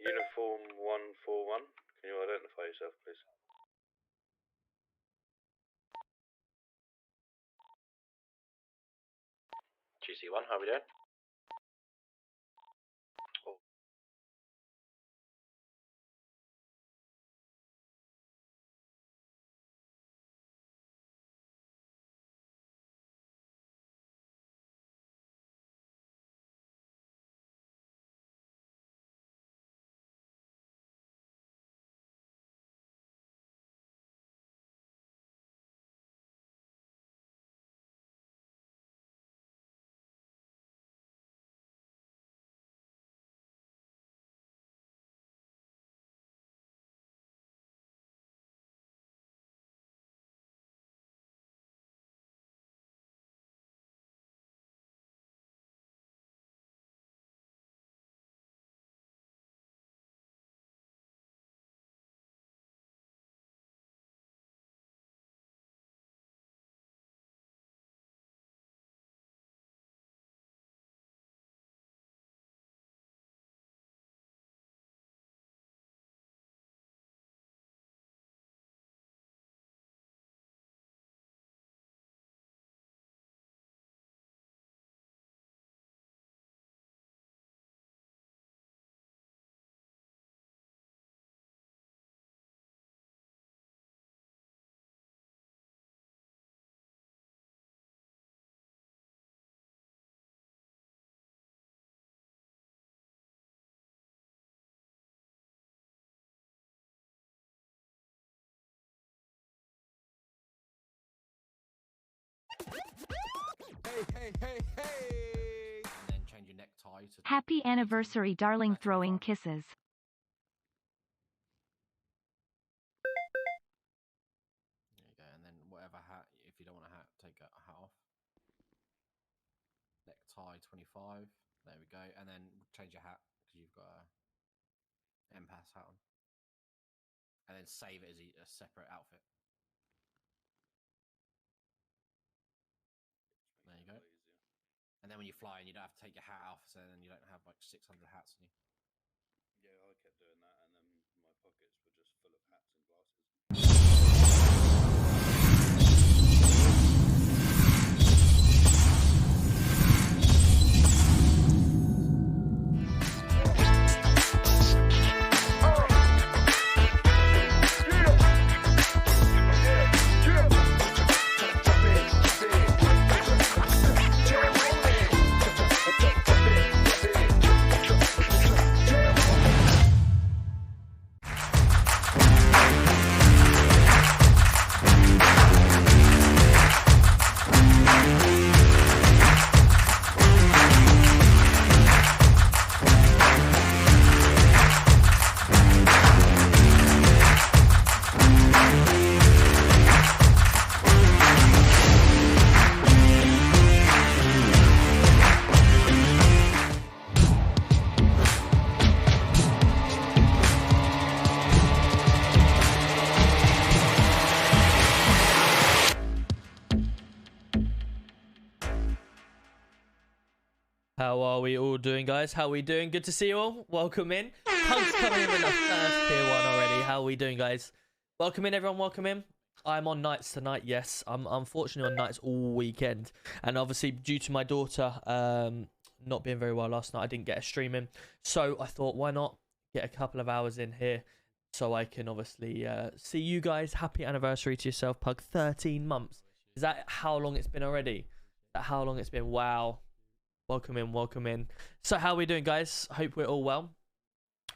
Uniform 141, can you identify yourself, please? GC1, how are we doing? Oh. Hey. And then change your necktie to... Happy anniversary, darling. Throwing kisses. There you go. And then whatever hat, if you don't want a hat, take a hat off. Necktie 25. There we go. And then change your hat because you've got a MPAS hat on. And then save it as a separate outfit. There you go. And then when you fly in, you don't have to take your hat off, so then you don't have like 600 hats on you. Yeah, I kept doing that, and then my pockets were just full of hats and glasses. How are we all doing, guys? How are we doing? Good to see you all. Welcome in. Punk's coming in with the first tier 1 already. How are we doing, guys? Welcome in, everyone. Welcome in. I'm on nights tonight, yes. I'm unfortunately on nights all weekend. And obviously, due to my daughter not being very well last night, I didn't get a stream in. So I thought, why not get a couple of hours in here so I can obviously see you guys. Happy anniversary to yourself, Pug. 13 months. Is that how long it's been already? Is that how long it's been? Wow. Welcome in, welcome in. So how are we doing, guys? Hope we're all well.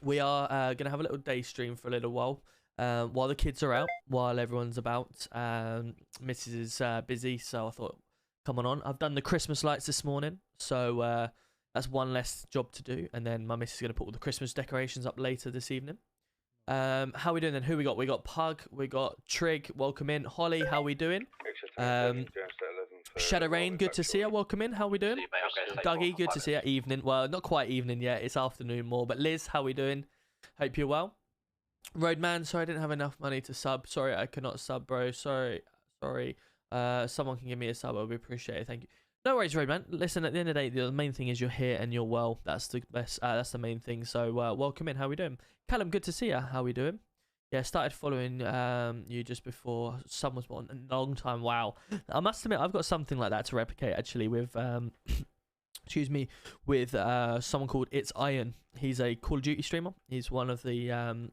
We are going to have a little day stream for a little while the kids are out, while everyone's about. Mrs. is busy, so I thought, come on. I've done the Christmas lights this morning, so that's one less job to do. And then my missus is going to put all the Christmas decorations up later this evening. How are we doing then? Who we got? We got Pug, we got Trig, welcome in. Holly, how are we doing? Shadow Rain, good to see you. Welcome in. How we doing? Dougie, good to see you. Evening. Well, not quite evening yet. It's afternoon more. But Liz, how we doing? Hope you're well. Roadman, sorry I didn't have enough money to sub. Sorry I could not sub, bro. Sorry. Someone can give me a sub. I would appreciate it. Thank you. No worries, Roadman. Listen, at the end of the day, the main thing is you're here and you're well. That's the best. That's the main thing. So welcome in. How we doing? Callum, good to see you. How we doing? Yeah, started following you just before Sun was born. A long time. Wow. I must admit, I've got something like that to replicate actually with excuse me, with someone called It's Iron. He's a Call of Duty streamer. He's one of the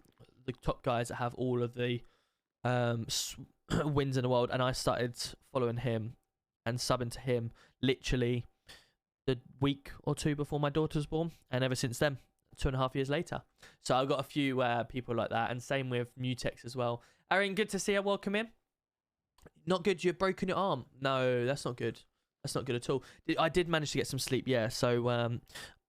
top guys that have all of the wins in the world, and I started following him and subbing to him literally the week or two before my daughter was born, and ever since then, 2.5 years later. So I've got a few people like that, and same with Mutex as well. Aaron, good to see you. Welcome in. Not good. You've broken your arm. No, that's not good. That's not good at all. I did manage to get some sleep, yeah. So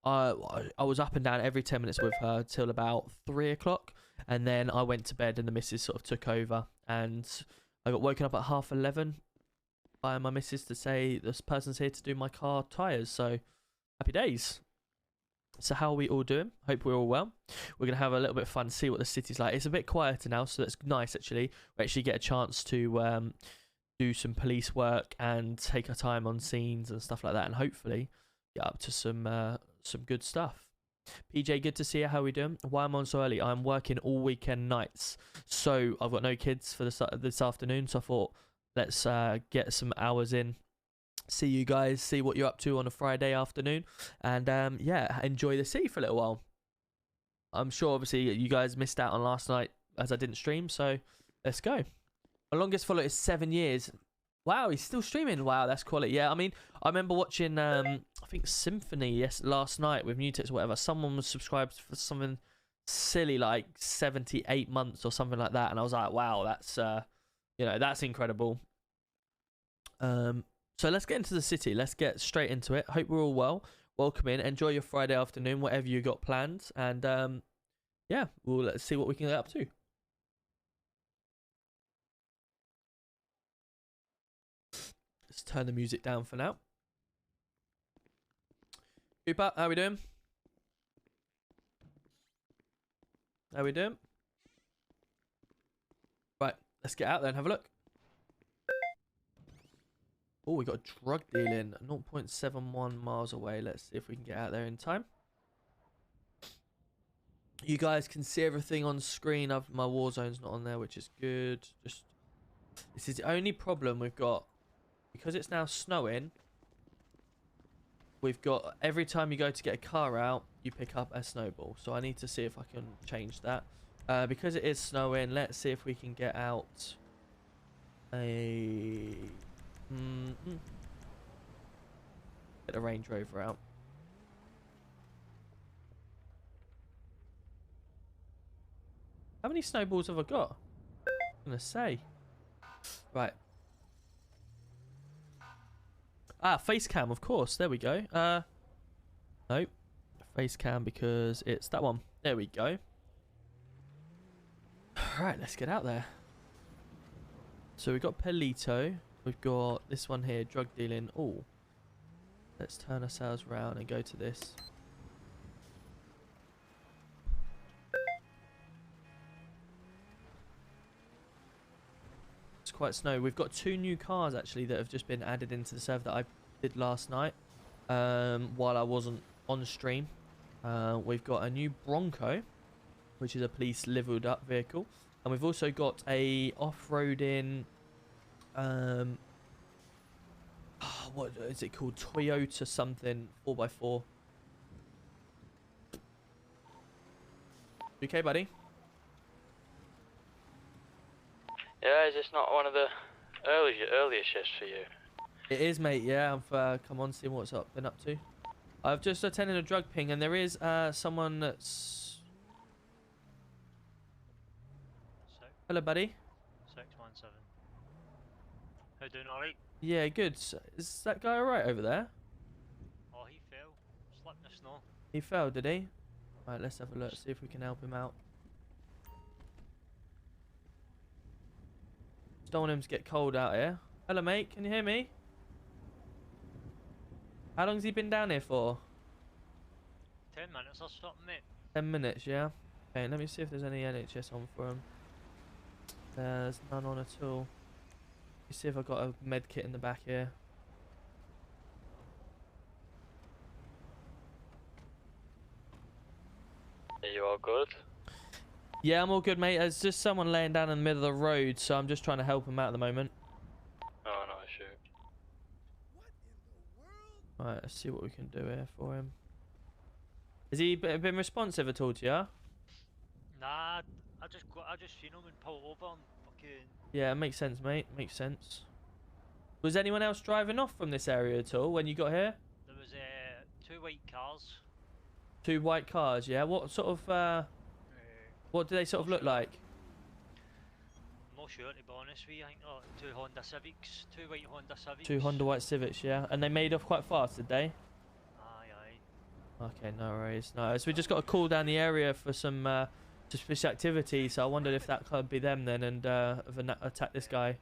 I was up and down every 10 minutes with her till about 3 o'clock, and then I went to bed, and the missus sort of took over, and I got woken up at 11:30 by my missus to say this person's here to do my car tyres. So happy days. So how are we all doing? Hope we're all well. We're going to have a little bit of fun, see what the city's like. It's a bit quieter now, so that's nice actually. We actually get a chance to do some police work and take our time on scenes and stuff like that, and hopefully get up to some good stuff. PJ, good to see you. How are we doing? Why am I on so early? I'm working all weekend nights, so I've got no kids for this afternoon, so I thought let's get some hours in, see you guys, see what you're up to on a Friday afternoon, and yeah, enjoy the city for a little while. I'm sure obviously you guys missed out on last night as I didn't stream, so let's go. My longest follower is 7 years. Wow, he's still streaming. Wow, that's quality. Yeah, I mean, I remember watching I think Symphony last night with Mutex or whatever. Someone was subscribed for something silly like 78 months or something like that, and I was like, wow, that's that's incredible. So let's get into the city. Let's get straight into it. Hope we're all well. Welcome in. Enjoy your Friday afternoon, whatever you got planned. And yeah, let's see what we can get up to. Let's turn the music down for now. Cooper, how we doing? How we doing? Right, let's get out there and have a look. Oh, we got drug dealing 0.71 miles away. Let's see if we can get out there in time. You guys can see everything on screen. My Warzone's not on there, which is good. This is the only problem we've got. Because it's now snowing, we've got every time you go to get a car out, you pick up a snowball. So I need to see if I can change that. Because it is snowing, let's see if we can get out a... Get a Range Rover out. How many snowballs have I got? I'm gonna say. Right. Face cam, of course. There we go. Nope. Face cam because it's that one. There we go. Right, let's get out there. So we've got Pelito. We've got this one here, drug dealing. Oh, let's turn ourselves around and go to this. It's quite snowy. We've got 2 new cars actually that have just been added into the server that I did last night while I wasn't on stream. We've got a new Bronco, which is a police leveled up vehicle, and we've also got a off-roading what is it called, Toyota something 4x4. Okay, buddy? Yeah, is this not one of the earlier shifts for you? It is, mate. Yeah, I've come on, seeing what's been up to. I've just attended a drug ping, and there is someone that's... Hello, buddy. 617. How you doing, alright? Yeah, good. Is that guy alright over there? Oh, he fell. Slipped in the snow. He fell, did he? Right, let's have a look, see if we can help him out. Just don't want him to get cold out here. Hello, mate. Can you hear me? How long's he been down here for? 10 minutes or something, mate. 10 minutes, yeah? Okay, let me see if there's any NHS on for him. There's none on at all. Let me see if I've got a med kit in the back here. Are you all good? Yeah, I'm all good, mate. There's just someone laying down in the middle of the road, so I'm just trying to help him out at the moment. Oh, no, shoot. Right, let's see what we can do here for him. Has he been responsive at all to you? Nah, I just seen him and pulled over and fucking. Yeah, makes sense, mate. Makes sense. Was anyone else driving off from this area at all when you got here? There was 2 white cars. 2 white cars, yeah? What sort of, what do they sort of look like? I'm not sure, to be honest with you. I think 2 Honda Civics, 2 white Honda Civics. 2 Honda White Civics, yeah? And they made off quite fast, did they? Aye, aye. Okay, no worries. No, so we just got to call down the area for some suspicious activity, so I wondered if that could be them then and attack this guy.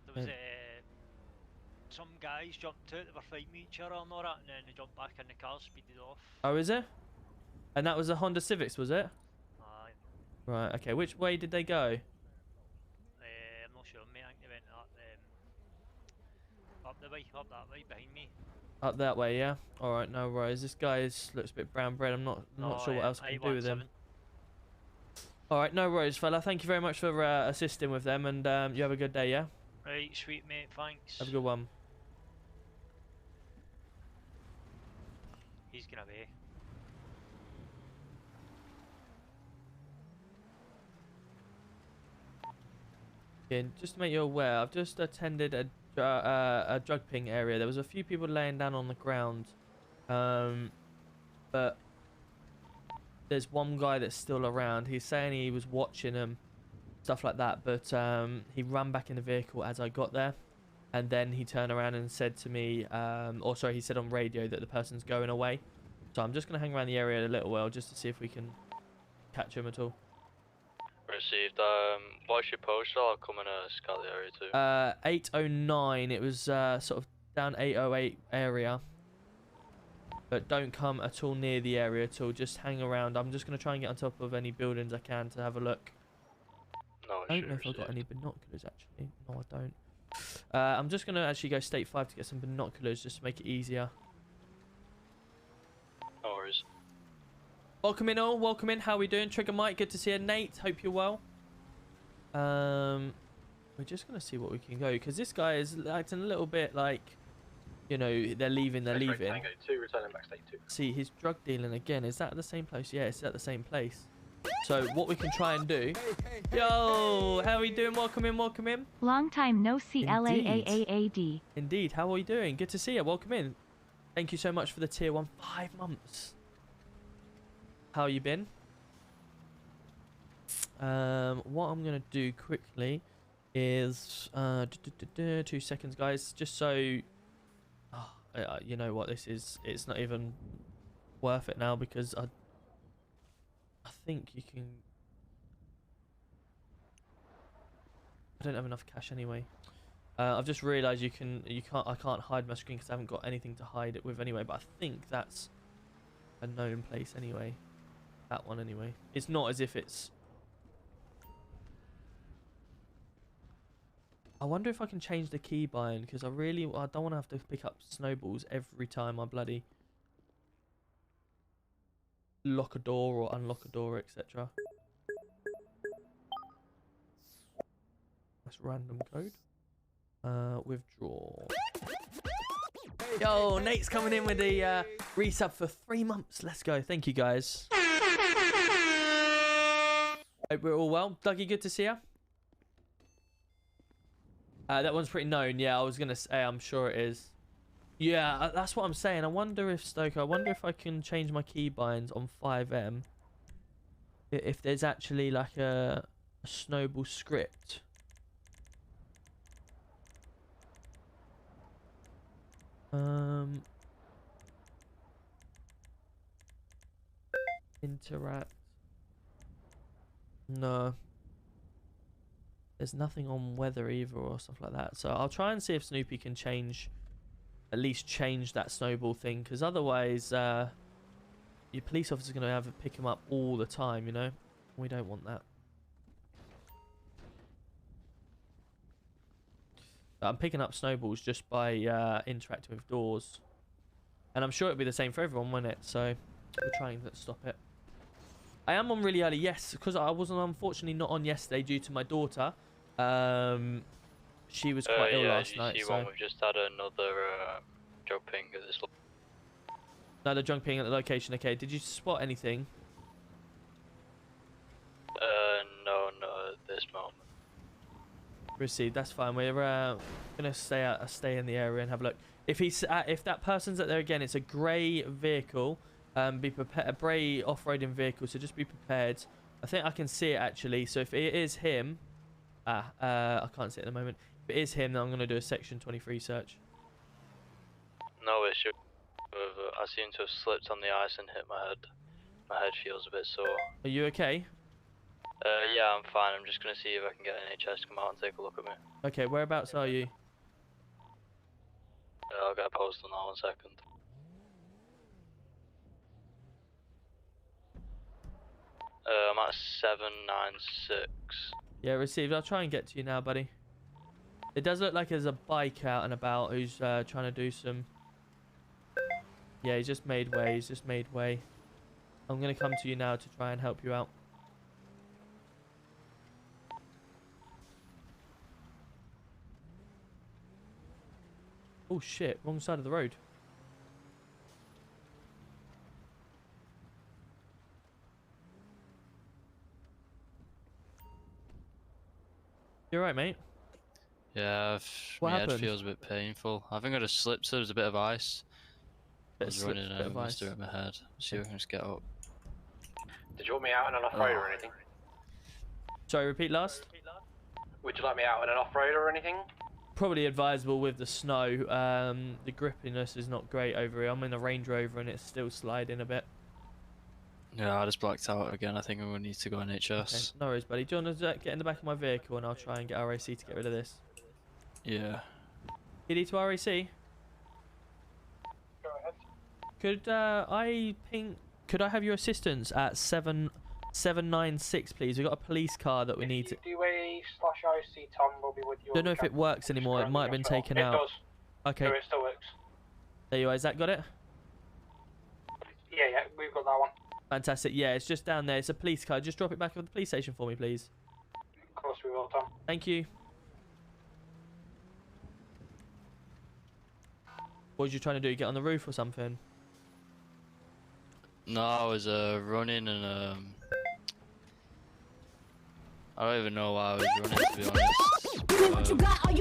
There was some guys jumped out, they were fighting each other and all that, and then they jumped back in the car, speeded off. Oh, is it? And that was a Honda Civics, was it? Aye. Right, okay. Which way did they go? I'm not sure, mate. I think they went up the way, up that way behind me. Up that way, yeah? Alright, no worries. This guy looks a bit brown bread. I'm not sure what else I can do with him. Alright, no worries, fella. Thank you very much for assisting with them, and you have a good day, yeah? Right, sweet mate, thanks. Have a good one. He's gonna be. And just to make you aware, I've just attended a drug ping area. There was a few people laying down on the ground, but there's one guy that's still around. He's saying he was watching them, stuff like that, but he ran back in the vehicle as I got there, and then he turned around and said to me, or sorry, he said on radio that the person's going away. So I'm just going to hang around the area a little while just to see if we can catch him at all. Received. What's your post? I'll come and scout the area too. 809. It was sort of down 808 area. But don't come at all near the area at all. Just hang around. I'm just going to try and get on top of any buildings I can to have a look. No, I don't know if I've got any binoculars actually. No, I don't. I'm just going to actually go state 5 to get some binoculars just to make it easier. No worries. Welcome in all. Welcome in. How are we doing? Trigger Mike. Good to see you. Nate. Hope you're well. We're just going to see what we can go. Because this guy is acting a little bit like, you know, they're leaving. Tango 2, returning back state 2. See, he's drug dealing again. Is that at the same place? Yeah, it's at the same place. So what we can try and do... Yo, how are we doing? Welcome in, welcome in. Long time no see. Indeed. LAAAD. Indeed. How are you doing? Good to see you. Welcome in. Thank you so much for the tier 1. 5 months. How you been? What I'm going to do quickly is... 2 seconds, guys. Just so... you know what this is? It's not even worth it now because I think you can... I don't have enough cash anyway. I've just realised I can't hide my screen because I haven't got anything to hide it with anyway. But I think that's a known place anyway. That one anyway. It's not as if it's... I wonder if I can change the keybind because I don't want to have to pick up snowballs every time I bloody lock a door or unlock a door, etc. That's random code. Withdraw. Yo, Nate's coming in with the resub for 3 months. Let's go. Thank you, guys. Hope we're all well. Dougie, good to see you. That one's pretty known. Yeah, I was going to say, I'm sure it is. Yeah, that's what I'm saying. I wonder if, Stoker, I can change my keybinds on 5M. If there's actually like a snowball script. Interact. No. There's nothing on weather either or stuff like that. So I'll try and see if Snoopy can change at least change that snowball thing, because otherwise your police officer's going to have to pick him up all the time, you know? We don't want that. I'm picking up snowballs just by interacting with doors. And I'm sure it'll be the same for everyone, won't it? So we'll try and stop it. I am on really early, yes, because I wasn't unfortunately not on yesterday due to my daughter. She was quite ill last night. Yeah, we've just had another drug ping at this. Another drunk ping at the location. Okay, did you spot anything? No, not at this moment. Received. That's fine. We're gonna stay in the area and have a look. If that person's at there again, it's a grey vehicle. Be prepared. A grey off-roading vehicle. So just be prepared. I think I can see it actually. So if it is him, I can't see it at the moment. If it is him, then I'm gonna do a section 23 search. No issue. I seem to have slipped on the ice and hit my head. My head feels a bit sore. Are you okay? Yeah, I'm fine. I'm just gonna see if I can get NHS to come out and take a look at me. Okay. Whereabouts are you? I'll get a post on that 1 second. I'm at 796. Yeah, received. I'll try and get to you now, buddy. It does look like there's a bike out and about who's trying to do some... Yeah, he's just made way. He's just made way. I'm going to come to you now to try and help you out. Oh, shit. Wrong side of the road. You alright, mate? Yeah, What my head happened? feels a bit painful. I think I just slipped, so there was a bit of ice. I Bit of was slip, running bit of and I ice. must have hit my head. See if I can just get up. Did you want me out on an off-road or anything? Sorry, repeat last? Would you like me out on an off-road or anything? Probably advisable with the snow. The grippiness is not great over here. I'm in a Range Rover and it's still sliding a bit. Yeah, I just blacked out again. I think I'm gonna need to go Okay, NHS. no worries, buddy. Do you want to get in the back of my vehicle and I'll try and get RAC to get rid of this? Yeah. PD to RAC? Go ahead. Could I have your assistance at 796, please? We've got a police car that we need to... Do a /IC, Tom will be with you. Don't know if it works anymore. It might have been taken It out. does. Okay, So it still works. there you are. Has that got it? Yeah, we've got that one. Fantastic. Yeah, it's just down there. It's a police car. Just drop it back at the police station for me, please. Of course we will, Tom. Thank you. What was you trying to do? Get on the roof or something? No, I was running and I don't even know why I was running, to be honest.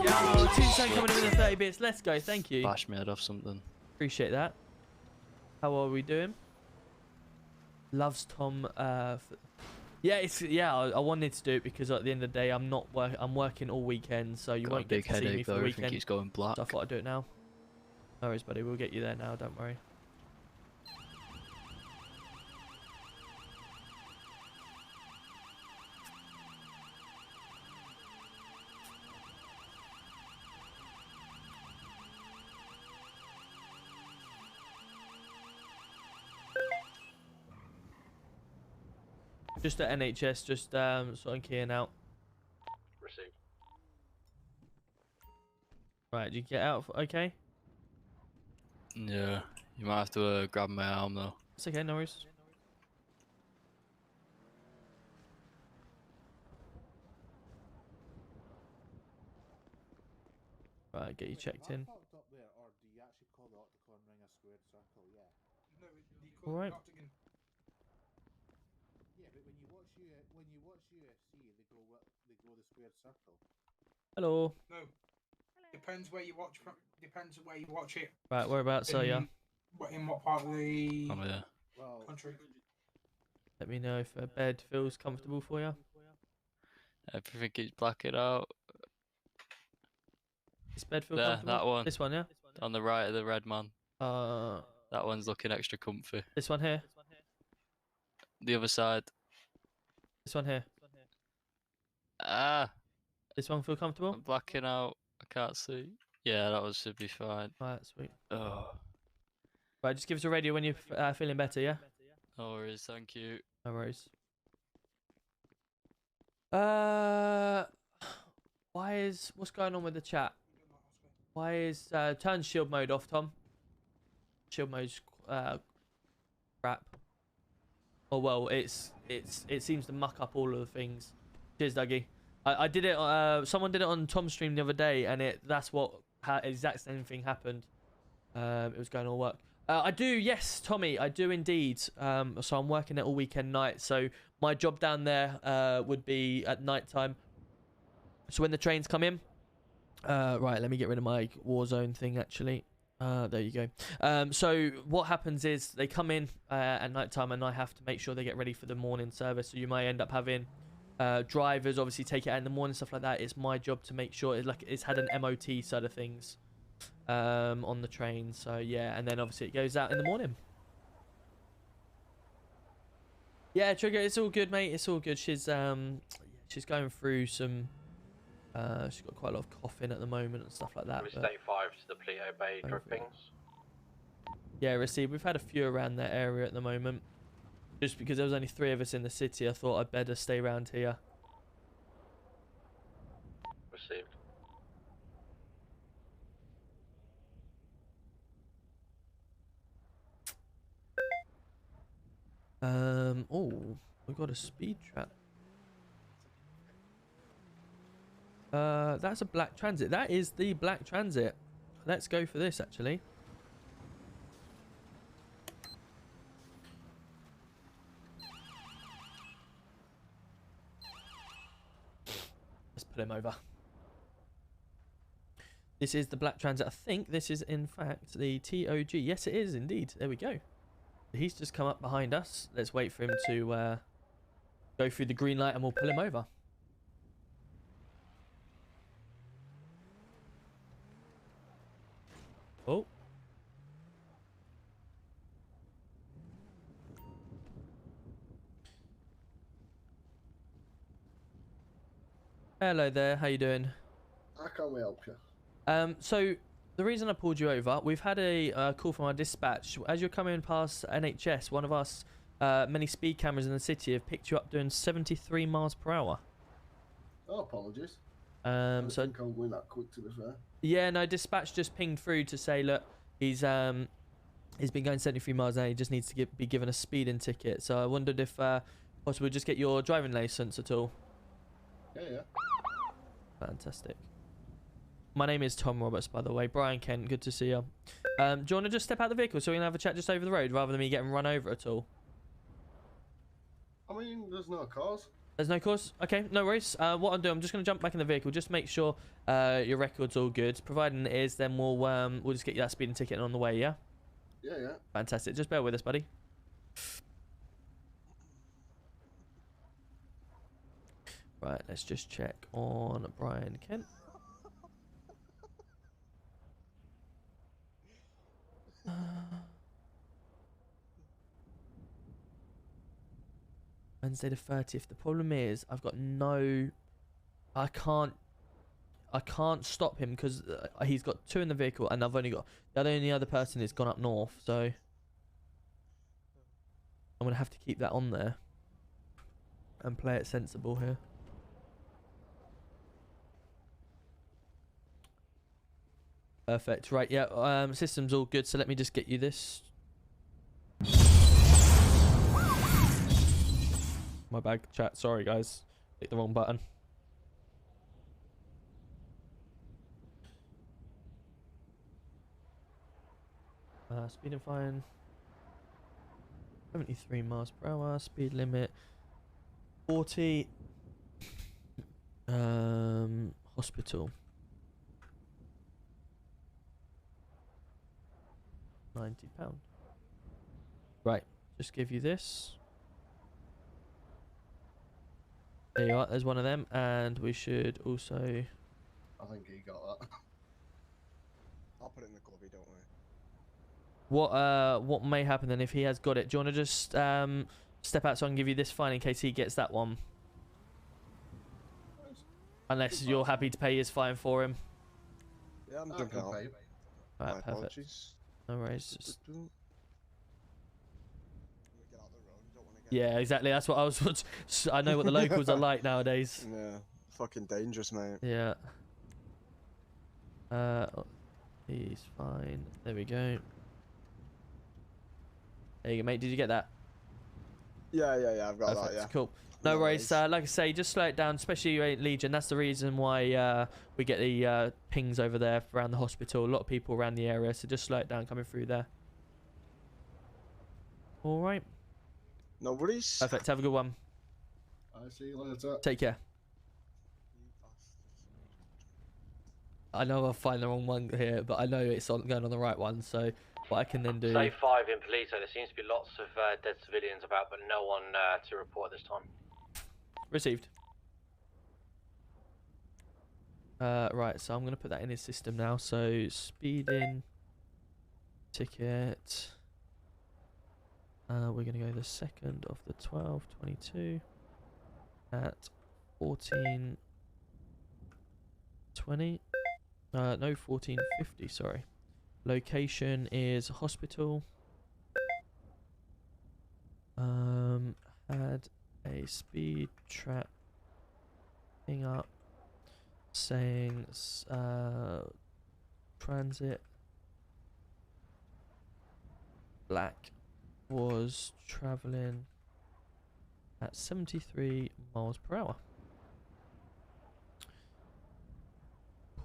Oh, Tombstone coming in with the 30 bits. Let's go. Thank you. Bashed my head off something. Appreciate that. How are we doing? Loves Tom. Yeah, I wanted to do it because at the end of the day, I'm working all weekend, so you Got a won't get big to see me headache for though. the I think weekend. he's going black. So I thought I'd do it now. No worries, buddy. We'll get you there now. Don't worry. Just at NHS, just sorting keying out. Received. Right, did you get out? Okay. Yeah, you might have to grab my arm though. It's okay, no worries. Right, get you checked in. Alright. Yeah, but when you watch UFC, they go the squared circle. Hello. No. Depends where you watch from. Depends where you watch it. Right, whereabouts are ya? In what part of the I'm here. Well, country? Let me know if a bed feels comfortable for you. Everything keeps blacking out. This bed feel There, comfortable? that one. This one, yeah? On the right of the red man. That one's looking extra comfy. This one here? The other side. This one here? Ah! This one feel comfortable? I'm blacking out. I can't see. Yeah, that should be fine. Alright, sweet. Oh, Right, just give us a radio when you're feeling better, yeah? no worries, thank you. No worries. What's going on with the chat? Why is turn shield mode off, Tom? Shield mode's crap. Oh well, it seems to muck up all of the things. Cheers, Dougie. I did it. Someone did it on Tom's stream the other day, and that's what exact same thing happened. It was going to work. I do, yes, Tommy, I do indeed. So I'm working it all weekend night. So my job down there would be at night time. So when the trains come in, right, let me get rid of my Warzone thing actually. There you go. So what happens is they come in at night time, and I have to make sure they get ready for the morning service. So you may end up having drivers obviously take it out in the morning, stuff like that. It's my job to make sure it's had an MOT side of things on the train. So yeah, and then obviously it goes out in the morning. Yeah, Trigger, it's all good, mate. It's all good. She's going through some. She's got quite a lot of coughing at the moment and stuff like that. We but stay 5 to the Pluto Bay Over it. drippings. yeah, receive. We've had a few around that area at the moment. Just because there was only 3 of us in the city, I thought I'd better stay around here. Received. Oh, we got a speed trap. That's a black transit. That is the black transit. Let's go for this actually. Let's put him over. This is the black transit. I think this is in fact the TOG. Yes, it is indeed. There we go. He's just come up behind us. Let's wait for him to go through the green light and we'll pull him over. Oh. Hello there, how you doing? How can we help you? So the reason I pulled you over, we've had a call from our dispatch. As you're coming past NHS, one of us many speed cameras in the city have picked you up doing 73 miles per hour. Oh, apologies. I So think I'm going that quick, to be fair. yeah, no, dispatch just pinged through to say, look, he's been going 73 miles an hour. He just needs to be given a speeding ticket. So I wondered if possibly just get your driving license at all. Yeah. Fantastic. My name is Tom Roberts, by the way. Brian Kent, good to see you. Do you want to just step out the vehicle so we can have a chat just over the road rather than me getting run over at all? I mean, there's no cause. There's no cause? Okay, no worries. What I'll do, I'm just going to jump back in the vehicle, just make sure your record's all good. Providing it is, then we'll just get you that speeding ticket on the way, yeah? Yeah. Fantastic. Just bear with us, buddy. Right, let's just check on Brian Kent. Wednesday the 30th. The problem is I can't stop him because he's got 2 in the vehicle and I've only got the only other person is gone up north, so I'm gonna have to keep that on there and play it sensible here. Perfect. Right, yeah, system's all good, so let me just get you this. My bad, chat. Sorry, guys. Hit the wrong button. Speeding fine. 73 miles per hour. Speed limit 40. Hospital. £90. Right, just give you this. There you are, there's one of them, and we should also... I think he got that. I'll put it in the cubby, don't worry. What may happen then if he has got it? Do you want to just step out so I can give you this fine in case he gets that one? Unless you're happy to pay his fine for him. Yeah, I'm I jumping can out. pay. My Right, perfect. apologies. No worries. Just... Get out the road. You don't want to get. Yeah, exactly. That's what I was. I know what the locals are like nowadays. Yeah, fucking dangerous, mate. Yeah. He's fine. There we go. There you go, mate. Did you get that? Yeah, I've got Perfect. that. Yeah. Cool. No worries. Like I say, just slow it down, especially you ain't Legion. That's the reason why we get the pings over there around the hospital. A lot of people around the area, so just slow it down coming through there. All right. No worries. Perfect. Have a good one. I see you later. Take care. I know I'll find the wrong one here, but I know it's going on the right one, so what I can then do... Say 5 in Polito. There seems to be lots of dead civilians about, but no one to report this time. Received. Right, so I'm going to put that in his system now. So, speeding, ticket. We're going to go the 2nd of the 12th, 22 at 14:20. No, 14:50, sorry. Location is hospital. Had a speed trap thing up saying transit black was traveling at 73 miles per hour.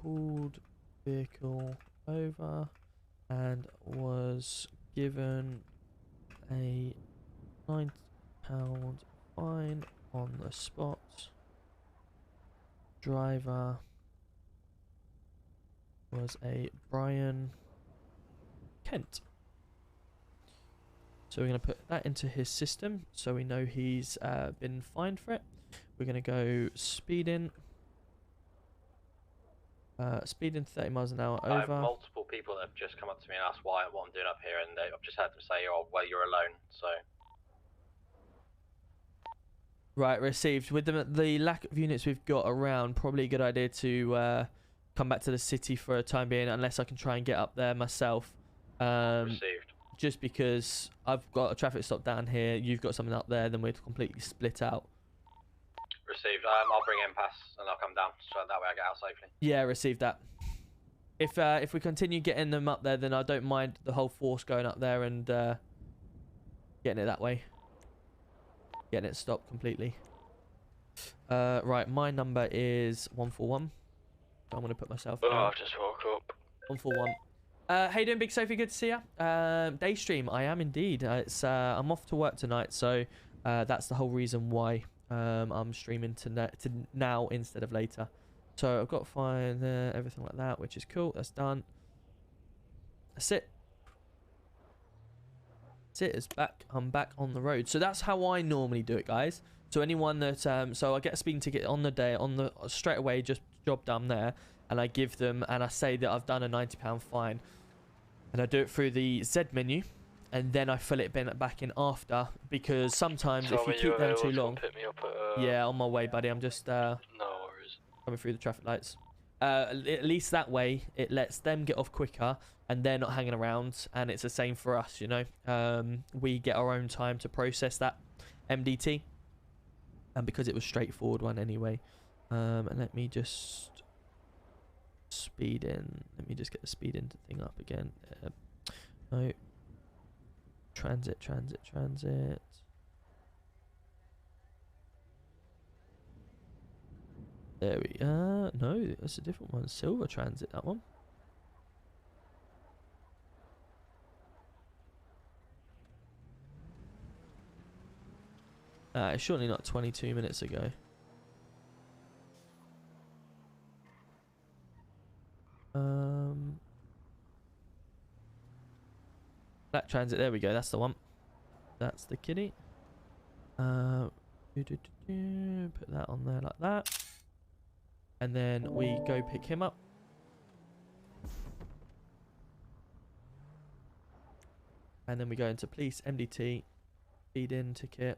Pulled vehicle over and was given a £90 fine on the spot. Driver was a Brian Kent. So we're going to put that into his system so we know he's been fined for it. We're going to go speeding. Speeding 30 miles an hour I have over. multiple people that have just come up to me and asked what I'm doing up here, and I've just had them say, "Oh, well, you're alone." So. Right, received. With the lack of units we've got around, probably a good idea to come back to the city for a time being, unless I can try and get up there myself. Received. Just because I've got a traffic stop down here, you've got something up there, then we're completely split out. Received. I'll bring impasse and I'll come down, so that way I get out safely. Yeah, received that. If we continue getting them up there, then I don't mind the whole force going up there and getting it that way. Getting it stopped completely. Right, my number is 141. I'm going to put myself down. Oh, I just woke up. 141. How you doing, Big Sophie? Good to see ya. Day stream, I am indeed. I'm off to work tonight, so that's the whole reason why I'm streaming to now instead of later. So I've got to find everything like that, which is cool. That's done. That's it. That's it. It's back. I'm back on the road. So that's how I normally do it, guys. So anyone that so I get a speeding ticket on the day, straight away, just job done there, and I give them and I say that I've done a £90 fine, and I do it through the Z menu, and then I fill it back in after, because sometimes if you keep them too long. Pick me up at, yeah, on my way, buddy. I'm just no worries. coming through the traffic lights. At least that way it lets them get off quicker and they're not hanging around, and it's the same for us, you know. We get our own time to process that MDT, and because it was straightforward one anyway. And let me just speed in. Let me just get the speed in thing up again. No. Transit. There we go. No, that's a different one. Silver Transit, that one. It's surely not 22 minutes ago. Black Transit, there we go, that's the one. That's the kitty. Put that on there like that. And then we go pick him up. And then we go into police, MDT, feed in ticket,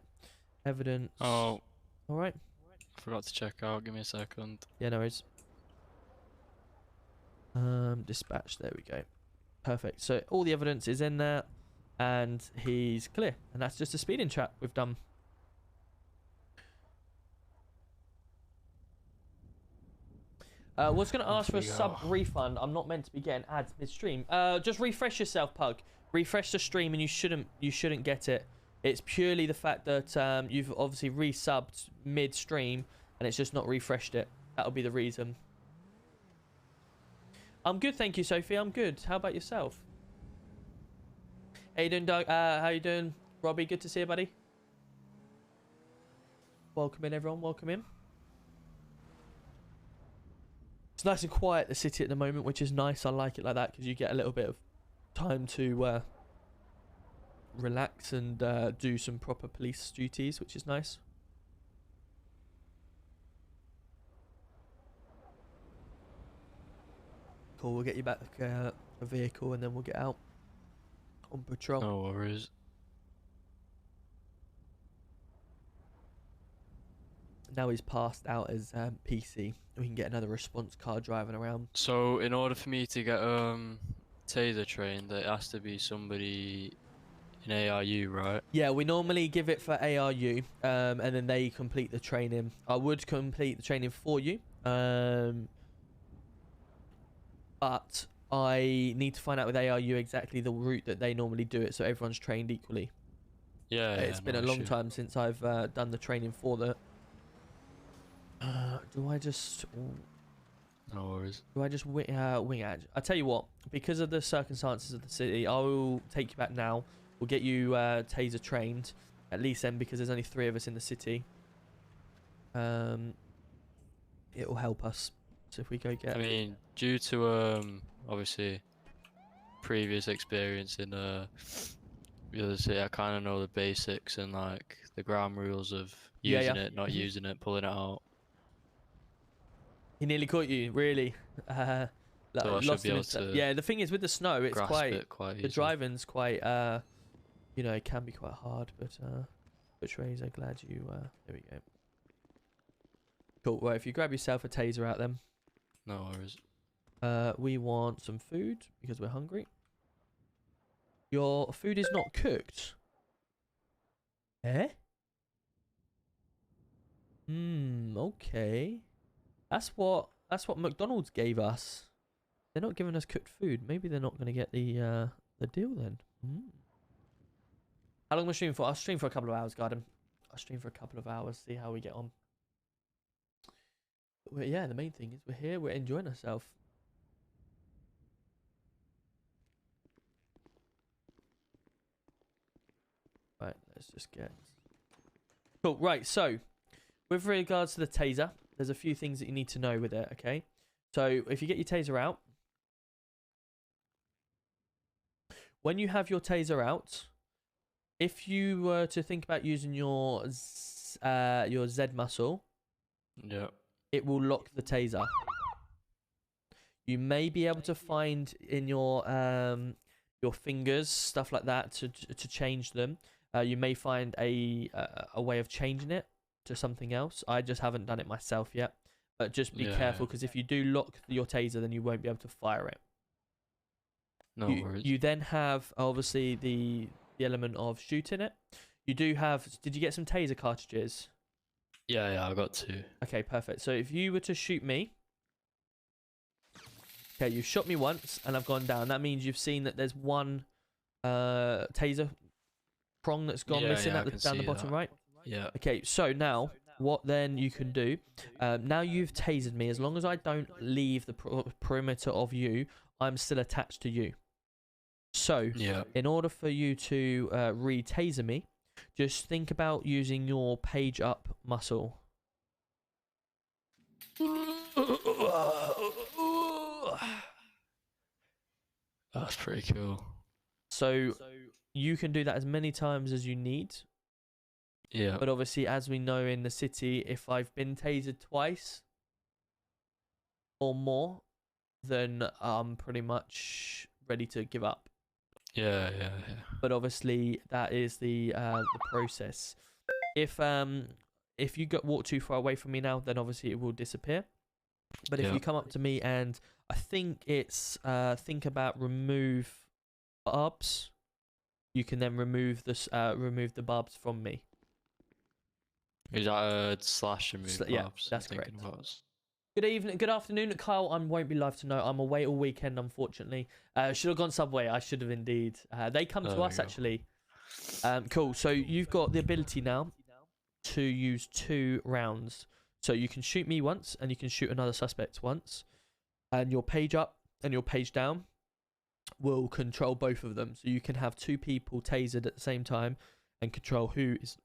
evidence. Oh. Alright. Forgot to check out, give me a second. Yeah, no worries. Dispatch. There we go. Perfect. So all the evidence is in there, and he's clear. And that's just a speeding trap we've done. Was going to ask for a sub refund. I'm not meant to be getting ads midstream. Just refresh yourself, Pug. Refresh the stream, and you shouldn't get it. It's purely the fact that you've obviously resubbed midstream, and it's just not refreshed it. That'll be the reason. I'm good, thank you, Sophie. I'm good. How about yourself? How you doing, Doug? How you doing, Robbie? Good to see you, buddy. Welcome in, everyone. Welcome in. It's nice and quiet, the city at the moment, which is nice. I like it like that because you get a little bit of time to relax and do some proper police duties, which is nice. Cool, we'll get you back a vehicle and then we'll get out on patrol. No worries. Now he's passed out as PC. We can get another response car driving around. So in order for me to get taser trained, it has to be somebody in ARU, right? Yeah, we normally give it for ARU, and then they complete the training. I would complete the training for you, but I need to find out with ARU exactly the route that they normally do it, so everyone's trained equally. Yeah, It's been a long time since I've done the training for that. Do I just... No worries. Do I just wing it? I tell you what, because of the circumstances of the city, I will take you back now. We'll get you taser trained, at least then, because there's only 3 of us in the city. It will help us. So if we go get... I mean, due to obviously previous experience in the other city, I kind of know the basics and like the ground rules of using it, not using it, pulling it out. He nearly caught you, really. So I should be able to yeah, the thing is with the snow, it's quite easily. the driving's quite you know, it can be quite hard, but Trazer, glad you there we go. Cool. Right, if you grab yourself a taser out then. No worries. We want some food because we're hungry. Your food is not cooked. Eh? Okay. That's what McDonald's gave us. They're not giving us cooked food. Maybe they're not going to get the deal then. How long am I streaming for? I'll stream for a couple of hours, Garden. I'll stream for a couple of hours, see how we get on. But yeah, the main thing is we're here, we're enjoying ourselves. Right, let's just get... Cool, right, so, with regards to the taser, there's a few things that you need to know with it, okay? So, if you get your taser out, when you have your taser out, if you were to think about using your Z muscle, yeah, it will lock the taser. You may be able to find in your fingers, stuff like that, to change them. You may find a way of changing it to something else. I just haven't done it myself yet. But just be careful, because if you do lock your taser, then you won't be able to fire it. No worries. You then have, obviously, the element of shooting it. You do have... Did you get some taser cartridges? Yeah, I got 2. Okay, perfect. So if you were to shoot me... Okay, you shot me once, and I've gone down. That means you've seen that there's one taser prong that's gone missing down the bottom right. Yeah. Okay, so now what then you can do, now you've tasered me, as long as I don't leave the perimeter of you, I'm still attached to you. So in order for you to re-taser me, just think about using your page up muscle. That's pretty cool. So you can do that as many times as you need. Yeah. But obviously, as we know in the city, if I've been tasered twice or more, then I'm pretty much ready to give up. Yeah. But obviously, that is the process. If you walk too far away from me now, then obviously it will disappear. But if you come up to me and I think it's think about remove barbs, you can then remove the barbs from me. Is that a slash remove Yeah, barbs? that's I'm thinking correct. about s- Good evening, good afternoon, Kyle. I won't be live tonight. I'm away all weekend, unfortunately. Should have gone Subway. I should have indeed. They come to There we us go. actually. Cool. So you've got the ability now to use 2 rounds. So you can shoot me once, and you can shoot another suspect once, and your page up and your page down will control both of them. So you can have 2 people tasered at the same time and control who is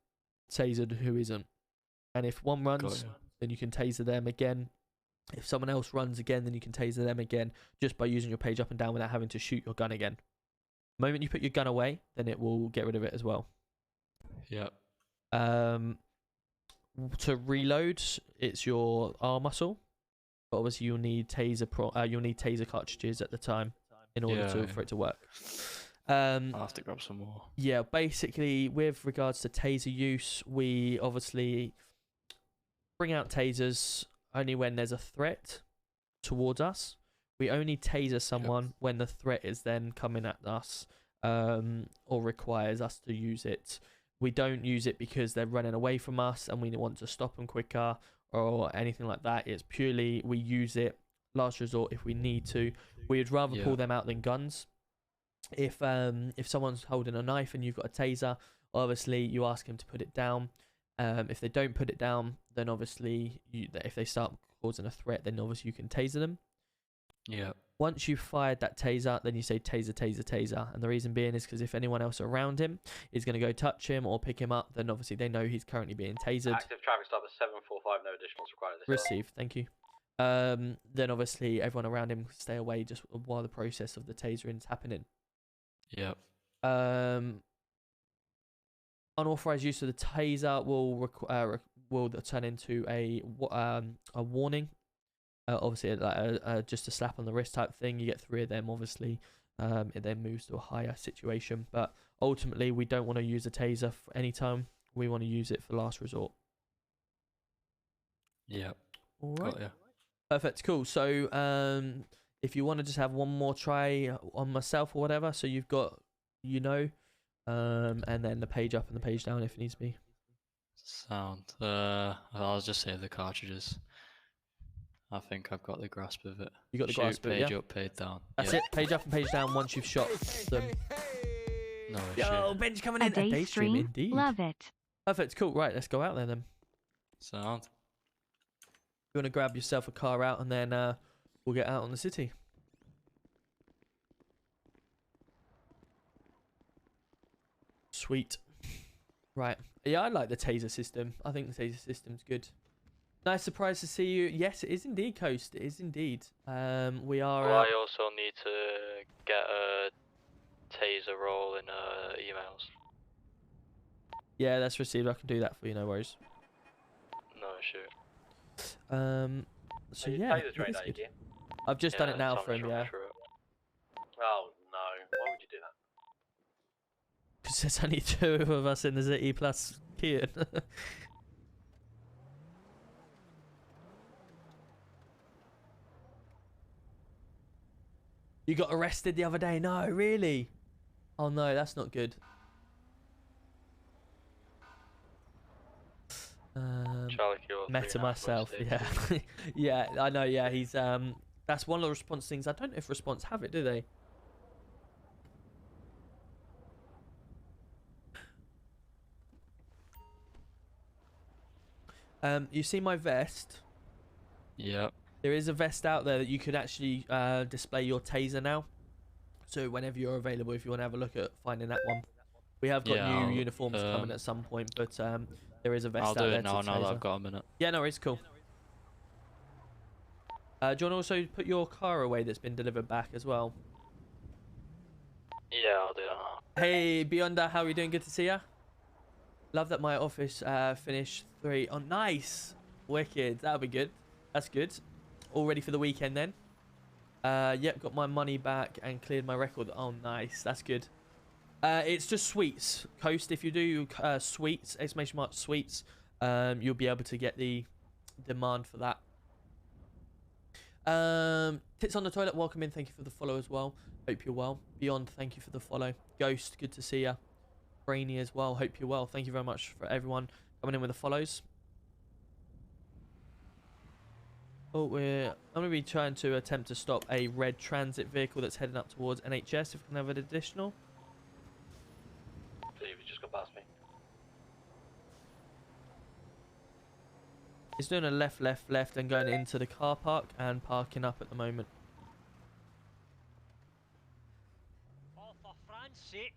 tasered and who isn't. And if one runs, ya. then you can taser them again. If someone else runs again, then you can taser them again just by using your page up and down without having to shoot your gun again. The moment you put your gun away, then it will get rid of it as well. Yep. To reload, it's your R muscle, but obviously you'll need taser cartridges at the time in order for it to work. I'll have to grab some more. Yeah, basically with regards to taser use, we obviously bring out tasers only when there's a threat towards us. We only taser someone when the threat is then coming at us, or requires us to use it. We don't use it because they're running away from us and we want to stop them quicker or anything like that. It's purely we use it last resort if we need to. We'd rather pull them out than guns. If someone's holding a knife and you've got a taser, obviously you ask them to put it down. If they don't put it down, then obviously if they start causing a threat, then obviously you can taser them. Yeah. Once you've fired that taser, then you say taser, taser, taser. And the reason being is because if anyone else around him is going to go touch him or pick him up, then obviously they know he's currently being tasered. Active traffic stop at 745, no additionals required at this hour. Received, thank you. Then obviously everyone around him stay away just while the process of the tasering is happening. Yep. Unauthorized use of the taser will turn into a warning. Obviously, just a slap on the wrist type thing. You get 3 of them. Obviously, it then moves to a higher situation. But ultimately, we don't want to use a taser for any time. We want to use it for last resort. Yep. All right. Got ya. Perfect. Cool. So, if you want to just have one more try on myself or whatever, so you've got, and then the page up and the page down if it needs to be. Sound. I'll just save the cartridges. I think I've got the grasp of it. You got the Shoot, grasp of it, page yeah? up, page down. That's it. Page up and page down once you've shot them. No Yo, issue. Ben's coming A in. day stream. Indeed. Love it. Perfect. Cool. Right, let's go out there then. Sound. You want to grab yourself a car out and then we'll get out on the city. Sweet. Right. Yeah, I like the taser system. I think the taser system's good. Nice surprise to see you. Yes, it is indeed, Coast. It is indeed. We are. Well, I also need to get a taser roll in emails. Yeah, that's received. I can do that for you. No worries. No issue. So Are you yeah, taser it trained, is are you? good. I've just done it now Tom's for him. run Yeah, through it. Oh no, why would you do that? because there's only 2 of us in the city plus Kian. You got arrested the other day? No, really? Oh no, that's not good. Charlie Kilo Met 3.5 myself, stage. yeah. Yeah, I know, yeah, he's that's one of the response things. I don't know if response have it, do they? You see my vest? Yep. There is a vest out there that you could actually display your taser now. So whenever you're available, if you want to have a look at finding that one. We have got Yeah, new I'll, uniforms coming at some point, but there is a vest I'll out do there it now. to Now that taser. I've got a minute. Yeah, no, it's cool. Do you want to also put your car away that's been delivered back as well? Yeah, I'll do that now. Hey, Beyonda, how are you doing? Good to see ya. Love that my office finished 3. Oh, nice. Wicked. That'll be good. That's good. All ready for the weekend then. Yep, got my money back and cleared my record. Oh, nice. That's good. It's just sweets. Coast, if you do sweets, exclamation mark sweets, you'll be able to get the demand for that. Tits on the toilet, welcome in. Thank you for the follow as well. Hope you're well. Beyond, thank you for the follow. Ghost, good to see ya. Brainy as well. Hope you're well. Thank you very much for everyone coming in with the follows. Oh, I'm going to be trying to attempt to stop a red transit vehicle that's heading up towards NHS. If we can have an additional. I believe you just got past me. It's doing a left, and going into the car park and parking up at the moment. Oh, for Fran's sake.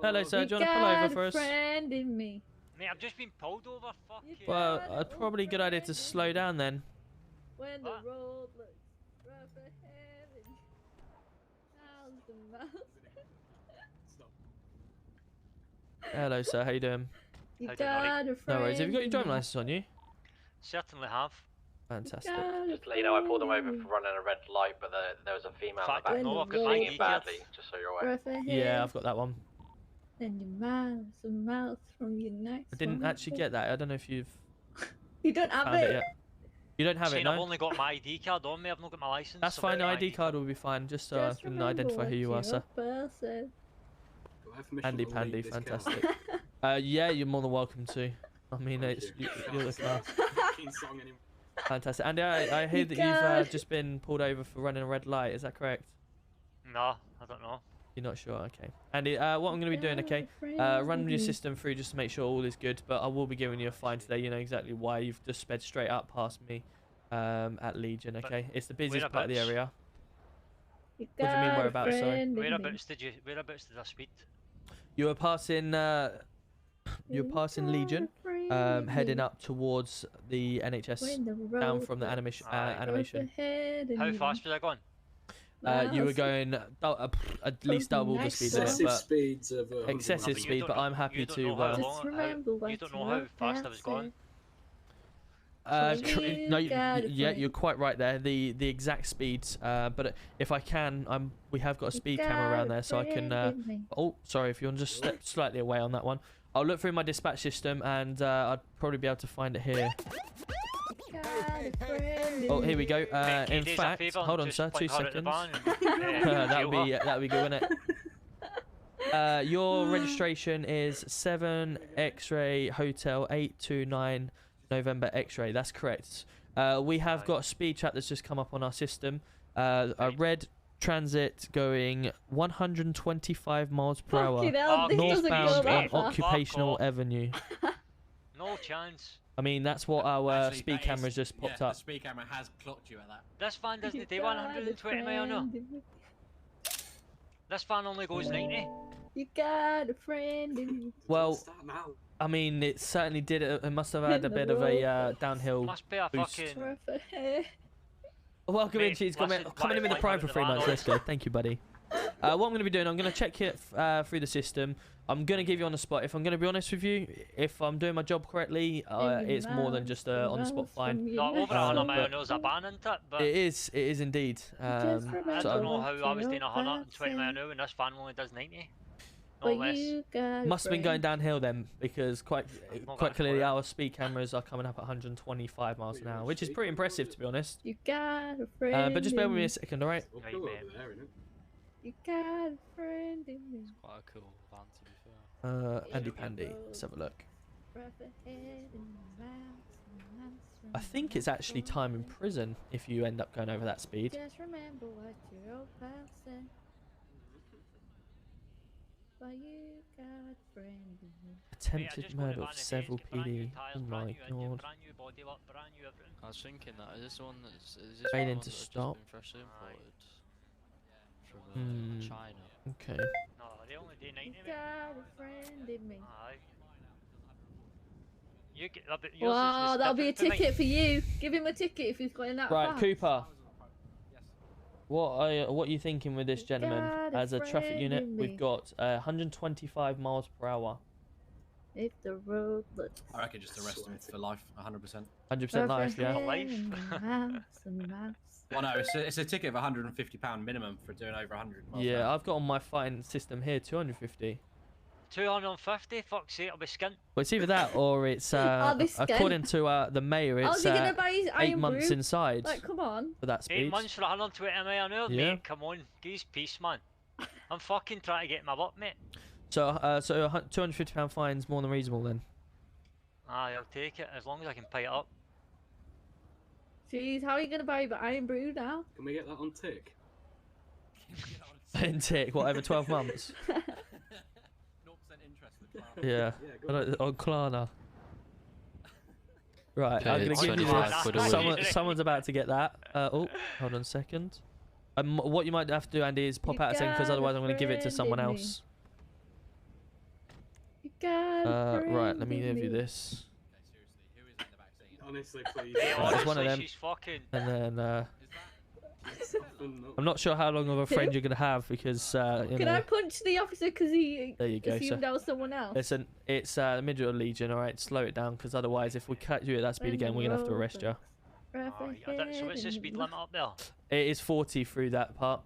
Hello, sir. Do you want to pull over for us? Friend in me. Mate, I've just been pulled over. Fuck you. Well, probably a good idea to slow down then. When the What? road looks rough ahead and miles and miles. Hello, sir. How you doing? You How do you know, got a No friend. worries. Have you got your in driving me. license on you? Certainly have. Fantastic. Just to let you know, I pulled them over for running a red light, but there was a female in the Fact, back no, I've got When my the singing ID badly, cards. just so you're aware. Rough ahead. Yeah, I've got that one. And you're miles and miles from your next I didn't one. actually get that. I don't know if you've You don't have found it. it yet. You don't have it, Saying I've no? only got my ID card on me, I've not got my license. That's so fine. The where's my ID card will be fine, just so Just I can remember identify who what you are, your sir. person. Handy pandy, fantastic. Yeah, you're more than welcome to. I mean, you're the class. Fantastic. Andy, I hear that you've just been pulled over for running a red light. Is that correct? No, I don't know. You're not sure? Okay. Andy, what I'm going to be doing, okay, run your system through just to make sure all is good, but I will be giving you a fine today. You know exactly why you've just sped straight up past me at Legion, okay? It's the busiest part of the whereabouts? area. You What do you mean got a whereabouts, sorry? friend in me. Whereabouts did I speed? You were passing, Legion, heading up towards the NHS, When the down road from the looks animation. Aye. Animation. rough ahead and How you fast was I going? You were miles going at least double the nice speed limit, one. but speeds of excessive No, but you speed. don't But know- I'm happy you don't to. know how Uh, long- Just remember what you don't know your how fast I was pal going. said. no, You got a yeah, friend. you're quite right there. The exact speeds. But if I can, we have got a You speed got camera a around there, so I can. friend in me. Oh, sorry, if you want to just step slightly away on that one. I'll look through my dispatch system, and I'd probably be able to find it here. You got a friend in Oh, here we me. go. Mate, can you In do us a fact, favour and hold on, just sir, point 2 her at the seconds. van and, That'd be good, wouldn't it? Your registration is 7 X-ray Hotel 829 November X-ray. That's correct. We have got a speed trap that's just come up on our system. A red transit going 125 miles per hour Fucking hell, this doesn't go northbound on that far. Occupational off. Avenue. No chance. I mean, that's what our Actually, speed that cameras is- just popped yeah, up. The speed camera has clocked you at that. This van You doesn't do got a 120 mile no. friend in me. This van only goes 90. You got a friend in me. Well, I mean, it certainly did. It must have had In a the bit of a road. downhill. Must be a Boost. fucking. Rough ahead. Welcome in, Mate, Cheese. listen, Coming in with the why- prime why for the 3 van months. Let's always- go. Thank you, buddy. What I'm going to be doing, I'm going to check it through the system. I'm going to give you on the spot. If I'm going to be honest with you, if I'm doing my job correctly, it's more than just on the spot fine. No, over Um, 100 mile but- knows a ban into it, but It is indeed. I So, don't know how I was doing 120 mile an hour and this van only does 90. No But less. you got a must have been going friend. downhill then, because quite not quite that clearly far. our speed cameras are coming up at 125 miles an hour, which is pretty impressive to be honest. You got a friend. But just bear in with me me. a second, all right? Right, mate. You got a friend in me. Quite a cool van to be fair. Andy Pandy, let's have a look. Rough ahead and miles and miles I from think it's my actually time in corner. prison if you end up going over that speed. Just remember what your old pal said. But you got a friend in me. Mate, I Attempted just got the murder van of in several days, brand new PD. tyres, Oh brand my new engine, god. brand new bodywork, brand new everything. I was thinking that is this the one that's is this Failing one to that's just stop. been freshly Aye. imported from Hmm. China. Okay. No, they only do 90, You mate. got a friend in me. Aye. You get a bit. yours is Wow, that'll be a different to mine. ticket for you. Give him a ticket if he's going that Right, fast. Cooper. What are you thinking with this gentleman? got a As a traffic friend unit, in we've me. got 125 miles per hour. If the road looks I reckon just arrest him for life, 100%. 100% life, yeah. For life. Well, no, it's a ticket of £150 minimum for doing over 100 miles. an Yeah, hour. I've got on my fine system here 250. 250. Fuck's sake, I'll be skint. Well, it's either that or it's I'll be skint. according to the mayor, How's it's he gonna buy his 8 iron months brew? inside Like, come on. for that 8 speed. months for 120 mile an hour, Yeah. mate. Come on, geez, peace, man. I'm fucking trying to get my up, mate. So so £250 fine's more than reasonable then. Aye, I'll take it as long as I can pay it up. Jeez, how are you gonna buy the iron brew now? Can we get that on tick? In tick, whatever, 12 months. 0% interest with Klarna. Yeah, on Klarna. Right, I'm Okay, gonna give you 25 quid a this. week. Someone's about to get that. Oh, hold on a second. What you might have to do, Andy, is pop You out a second because got a otherwise I'm going to give it to friend someone in me. else. You got a Right, let me friend give you in me. this. Honestly, please. Mate, Right, it's one of honestly, them. she's fucking. And then I'm not sure how long of a friend you're going to have because, you Can know. I punch the officer because he There you go, assumed sir. I was someone else? Listen, it's the Midget Legion, alright? Slow it down because otherwise, if we catch you at that speed again, we're going to have to arrest you. So what's the speed limit up there? It is 40 through that part.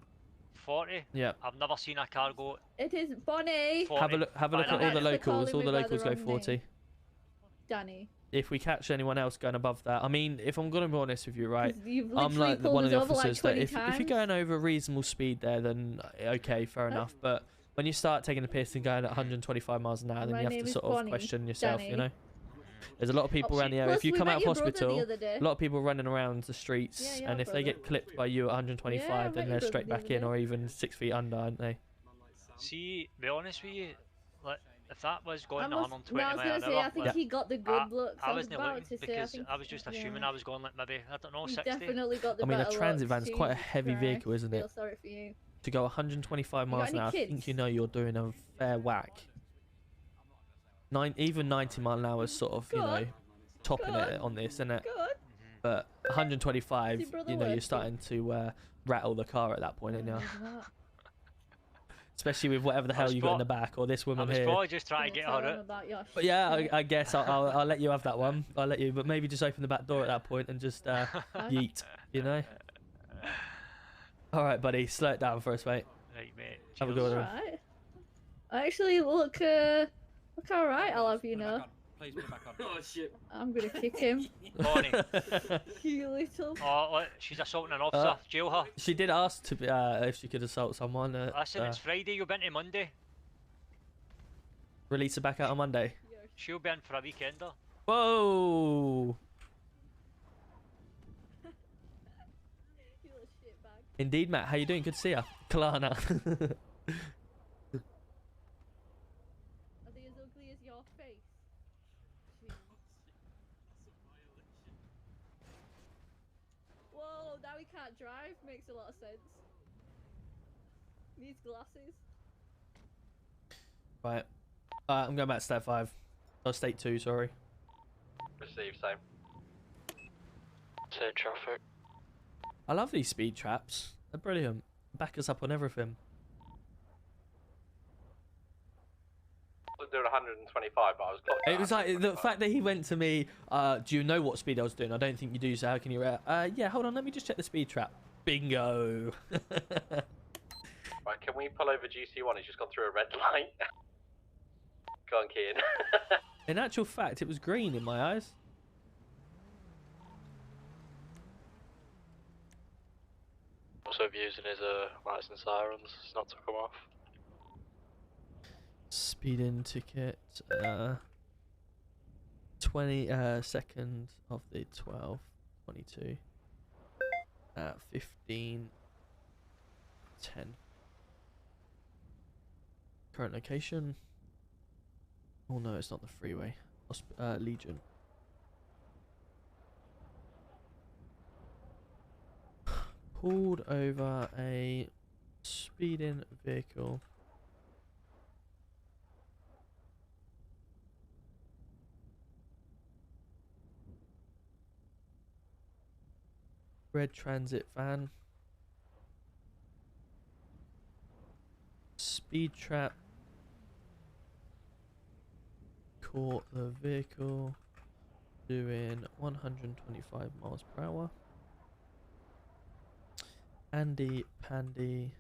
40? Yeah. I've never seen a car go It is Bonnie. 40. Have a look By at all the now. Actually locals. calling All me the by the locals go wrong name. 40. Danny. If we catch anyone else going above that, I mean, if I'm gonna be honest with you, right? 'Cause you've I'm literally like pulled one of the us over like officers that 20 if you're times. going over reasonable speed there, then okay, fair enough. But when you start taking the piss and going at 125 miles an hour, then My you have name to is sort of Bonnie, question yourself, Danny. you know. There's a lot of people around the area. Plus, If you we come met out of your brother the hospital, other day. a lot of people running around the streets, Yeah, and your if they get brother. clipped by you at 125, I then met they're your straight brother back the in, other or even 6 feet under, aren't they? See, be honest with you, like, if that was going I at must- 120 no, I was mile gonna an say, hour, I think like, he got the good looks. I I was wasn't about looking to say, I because think I was just assuming yeah. I was going like maybe, I don't know, He's 60. definitely got the I mean, a better transit looks. van's quite a Jesus heavy Christ. vehicle, isn't it? Feel sorry for you. To go 125 You got miles an any hour, I think kids? you know you're doing a fair whack. Even 90 mile an hour is sort of, you know, Good. topping Good. it on this, isn't it? Good. But 125, Is your brother you know, you're working? starting to rattle the car at that point, aren't you? Imagine that. Especially with whatever the hell you got in the back, or this I woman was here. probably just trying to Don't get tell her him out. about your But yeah, I guess I'll let you have that one. I'll let you, but maybe just open the back door at that point and just yeet, you know? All right, buddy, slow it down for us, mate. Right, mate. Have a cheers. good one. Alright. Actually, look alright, I'll have you know. Please put it back on. Oh shit. I'm gonna kick him. Bonnie. You little. Oh, look, she's assaulting an officer. Jail her. She did ask to be, if she could assault someone. Listen, it's Friday, you've been to Monday. Release her back out on Monday. She'll be in for a weekender. Whoa! You little shitbag. Indeed, Matt. How you doing? Good to see ya. Kalana. Are they as ugly as your face? Jeez. Whoa, now he can't drive. Makes a lot of sense. Needs glasses. Right. I'm going back to state 5. Oh, state 2, sorry. Receive, same. Say traffic. I love these speed traps. They're brilliant. Back us up on everything. I was doing 125, but I was clocked It at was like the 125. fact that he went to me, do you know what speed I was doing? I don't think you do, so how can you... yeah, hold on, let me just check the speed trap. Bingo. Right, can we pull over GC1? He's just gone through a red light. Go on, Kian. In actual fact, it was green in my eyes. Also using his lights and sirens, it's not to come off. Speeding ticket. 22nd of the 12th, 22. 15:10. Current location. Oh no, it's not the freeway. Legion. Pulled over a speeding vehicle. Red transit van. Speed trap. Caught the vehicle doing 125 miles per hour. Andy Pandy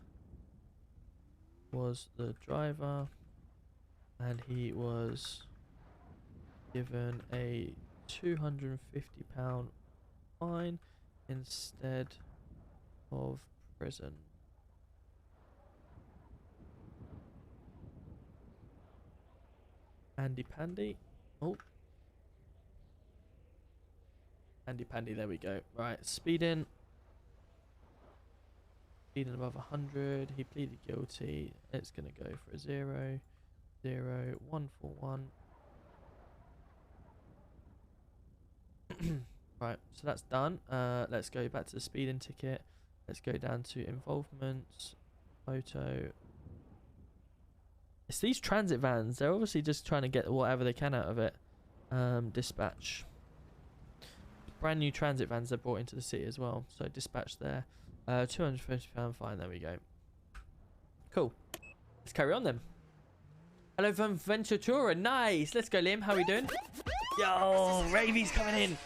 was the driver. and he was given a £250 fine instead of prison. Andy Pandy. Oh. Andy Pandy, there we go. Right, speeding. Speeding above 100. He pleaded guilty. It's going to go for a 0, 0, 141. Right, so that's done. Let's go back to the speeding ticket. Let's go down to involvement, photo. It's these transit vans. They're obviously just trying to get whatever they can out of it. Dispatch. Brand new transit vans they're brought into the city as well. So dispatch there. £250 fine. There we go. Cool. Let's carry on then. Hello from Ventura. Nice. Let's go, Liam. How are we doing? Yo, Ravy's coming in.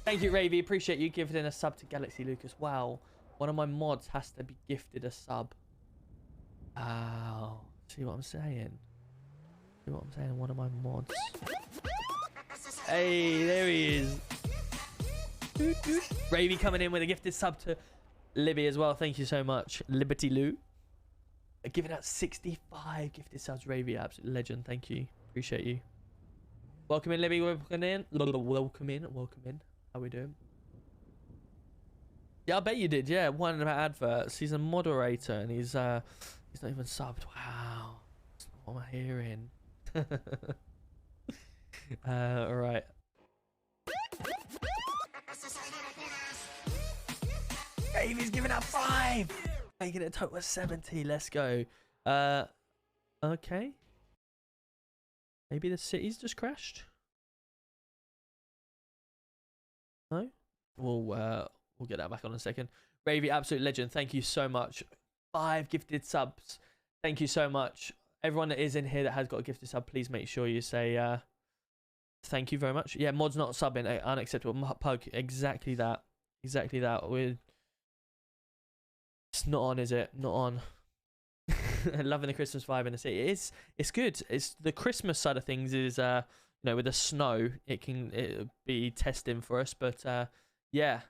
Thank you, Ravy. Appreciate you giving a sub to Galaxy Lucas. Wow. One of my mods has to be gifted a sub. Wow. See what I'm saying? See what I'm saying? One of my mods. Hey, there he is. Ravy coming in with a gifted sub to Libby as well. Thank you so much, Liberty Lou. Giving out 65 gifted subs, Ravy. Absolute legend. Thank you. Appreciate you. Welcome in, Libby. Welcome in. Welcome in. Welcome in. How we doing? Yeah, I bet you did. Yeah, one about adverts. He's a moderator and he's not even subbed. Wow. What am I hearing? All right. Ravy's giving out 5. Making it a total of 70. Let's go. Okay. Maybe the city's just crashed. No? We'll get that back on in a second. Ravy, absolute legend. Thank you so much. 5 gifted subs. Thank you so much. Everyone that is in here that has got a gifted sub, please make sure you say thank you very much. Yeah, mod's not subbing. Unacceptable. Pug. Exactly that. Exactly that. It's not on, is it? Not on. Loving the Christmas vibe in the city. It's good. It's the Christmas side of things is you know, with the snow it'll be testing for us, but yeah,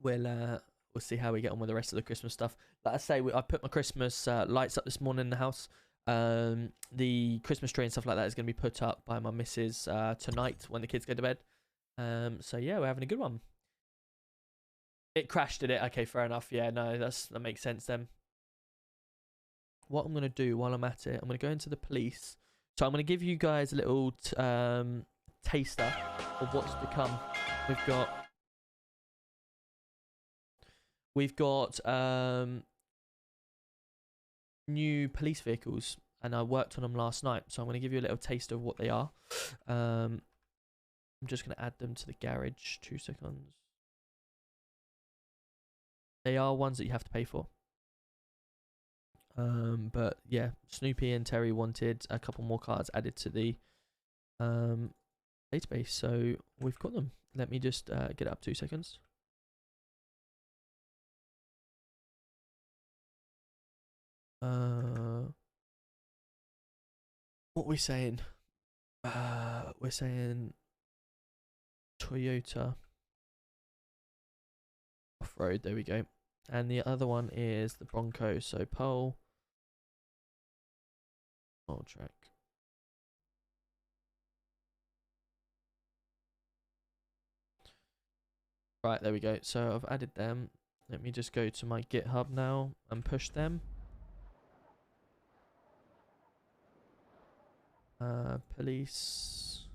we'll see how we get on with the rest of the Christmas stuff. Like I say, I put my Christmas lights up this morning in the house. The Christmas tree and stuff like that is going to be put up by my missus tonight when the kids go to bed. So yeah, we're having a good one. It crashed, did it? Okay, fair enough. Yeah, no, that makes sense then. What I'm going to do while I'm at it, I'm going to go into the police. So I'm going to give you guys a little taster of what's to come. We've got new police vehicles, and I worked on them last night. So I'm going to give you a little taste of what they are. I'm just going to add them to the garage. 2 seconds. They are ones that you have to pay for. But yeah, Snoopy and Terry wanted a couple more cards added to the database, so we've got them. Let me just get it up 2 seconds. What are we saying? We're saying Toyota off-road. There we go. And the other one is the Bronco. So pole track. Right, there we go. So I've added them. Let me just go to my GitHub now and push them. Police.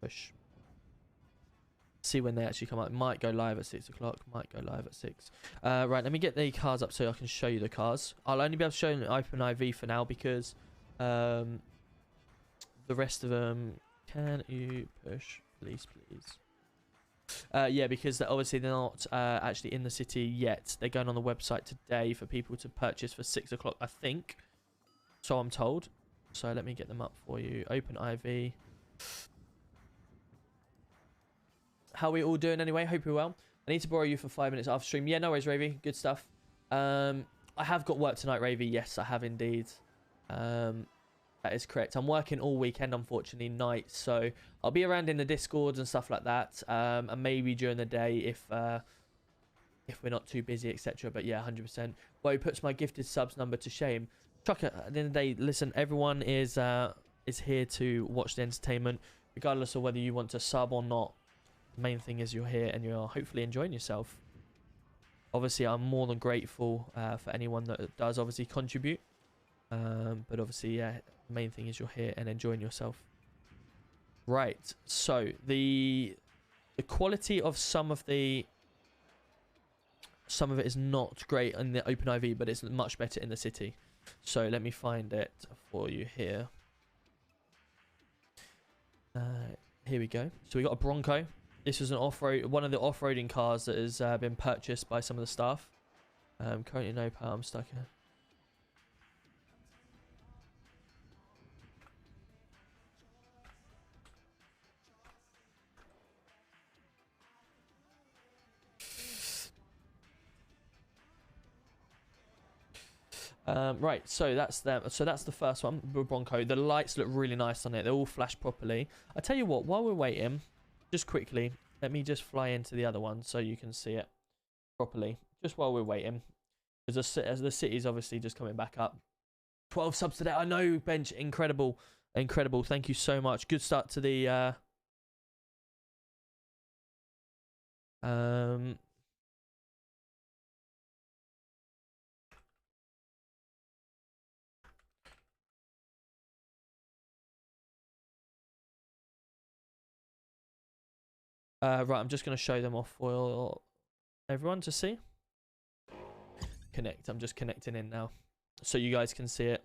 Push. See when they actually come up. Might go live at 6 o'clock. Might go live at 6. Right, let me get the cars up so I can show you the cars. I'll only be able to show you an open IV for now because the rest of them. Can you push, please? Yeah, because obviously they're not actually in the city yet. They're going on the website today for people to purchase for 6 o'clock, I think. So I'm told. So let me get them up for you. Open IV. How are we all doing anyway? Hope you're well. I need to borrow you for 5 minutes after stream. Yeah, no worries, Ravy. Good stuff. I have got work tonight, Ravy. Yes, I have indeed. That is correct. I'm working all weekend, unfortunately, night. So I'll be around in the Discords and stuff like that. And maybe during the day if we're not too busy, etc. But yeah, 100%. Woe puts my gifted subs number to shame. Trucker, at the end of the day, listen, everyone is here to watch the entertainment, regardless of whether you want to sub or not. The main thing is you're here and you're hopefully enjoying yourself. Obviously, I'm more than grateful for anyone that does obviously contribute. But obviously, yeah, the main thing is you're here and enjoying yourself. Right, so the quality of some of it is not great in the Open IV, but it's much better in the city. So let me find it for you here. Here we go. So we got a Bronco. This was one of the off-roading cars that has been purchased by some of the staff. Currently no power. I'm stuck here. Right, so that's them. So that's the first one, Bronco. The lights look really nice on it. They all flash properly. I tell you what, while we're waiting, just quickly, let me just fly into the other one so you can see it properly. Just while we're waiting, as the city's obviously just coming back up. 12 subs today. I know, Bench. Incredible, incredible. Thank you so much. Good start to the. Right, I'm just going to show them off for everyone to see. Connect. I'm just connecting in now so you guys can see it.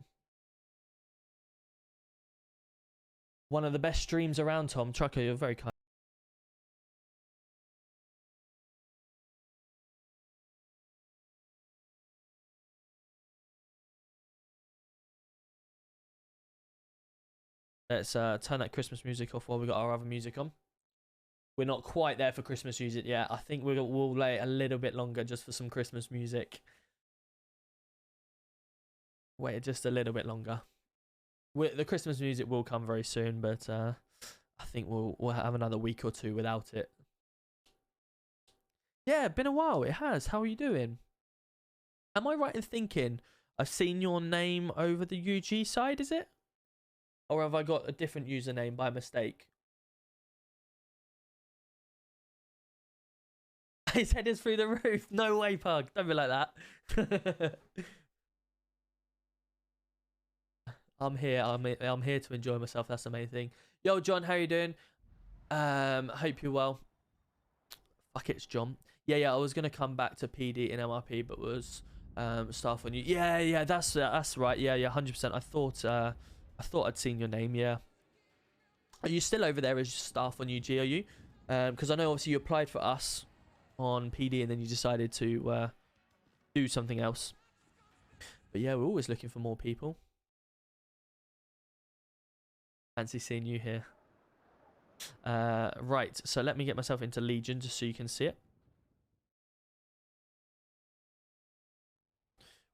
One of the best streams around, Tom. Trucker, you're very kind. Let's turn that Christmas music off while we got our other music on. We're not quite there for Christmas music yet. I think we'll lay it a little bit longer just for some Christmas music. Wait just a little bit longer. The Christmas music will come very soon, but I think we'll have another week or two without it. Yeah, been a while. It has. How are you doing? Am I right in thinking I've seen your name over the UG side, is it? Or have I got a different username by mistake? His head is through the roof. No way, Pug. Don't be like that. I'm here. I'm here to enjoy myself. That's the main thing. Yo, John, how you doing? Hope you're well. Fuck, it's John. Yeah. I was gonna come back to PD and MRP, but was staff on you. Yeah. That's right. Yeah. 100%. I thought I'd seen your name. Yeah. Are you still over there as staff on UG? Are you? Because I know obviously you applied for us on PD and then you decided to do something else. But yeah, we're always looking for more people. Fancy seeing you here. Right, so let me get myself into Legion just so you can see it.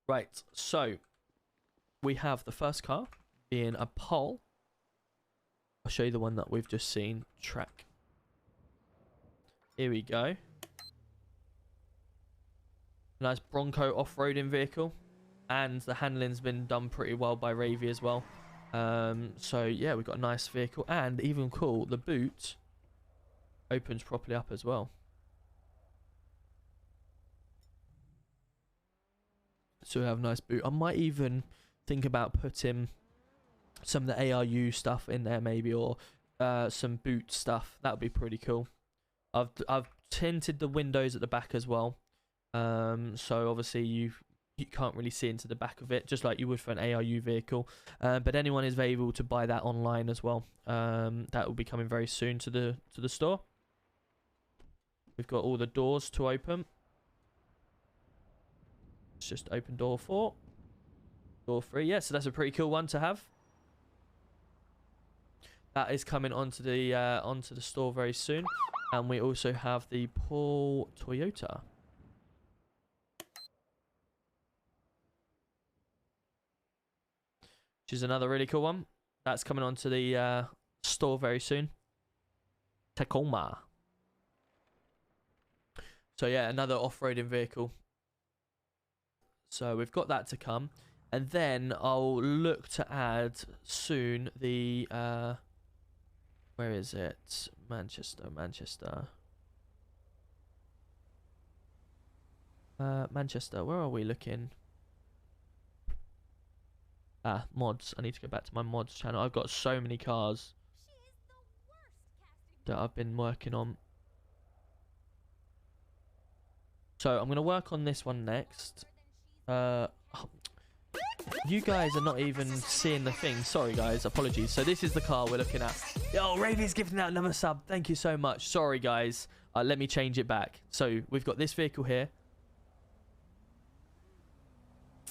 Right, so we have the first car being a Pole. I'll show you the one that we've just seen. Track. Here we go. Nice Bronco off-roading vehicle, and the handling's been done pretty well by Ravy as well. So yeah, we've got a nice vehicle, and even cool, the boot opens properly up as well. So we have a nice boot. I might even think about putting some of the ARU stuff in there maybe, or some boot stuff. That would be pretty cool. I've tinted the windows at the back as well. So obviously you can't really see into the back of it, just like you would for an ARU vehicle. But anyone is able to buy that online as well. That will be coming very soon to the store. We've got all the doors to open. Let's just open door 4. Door 3. Yeah, so that's a pretty cool one to have. That is coming onto the store very soon. And we also have the Paul Toyota. Which is another really cool one. That's coming onto the store very soon. Tacoma. So yeah, another off-roading vehicle. So we've got that to come. And then I'll look to add soon the... where is it? Manchester. Manchester, where are we looking? Mods. I need to go back to my mods channel. I've got so many cars that I've been working on. So I'm going to work on this one next. You guys are not even seeing the thing. Sorry, guys. Apologies. So this is the car we're looking at. Oh, Ravy's giving out another sub. Thank you so much. Sorry, guys. Let me change it back. So we've got this vehicle here.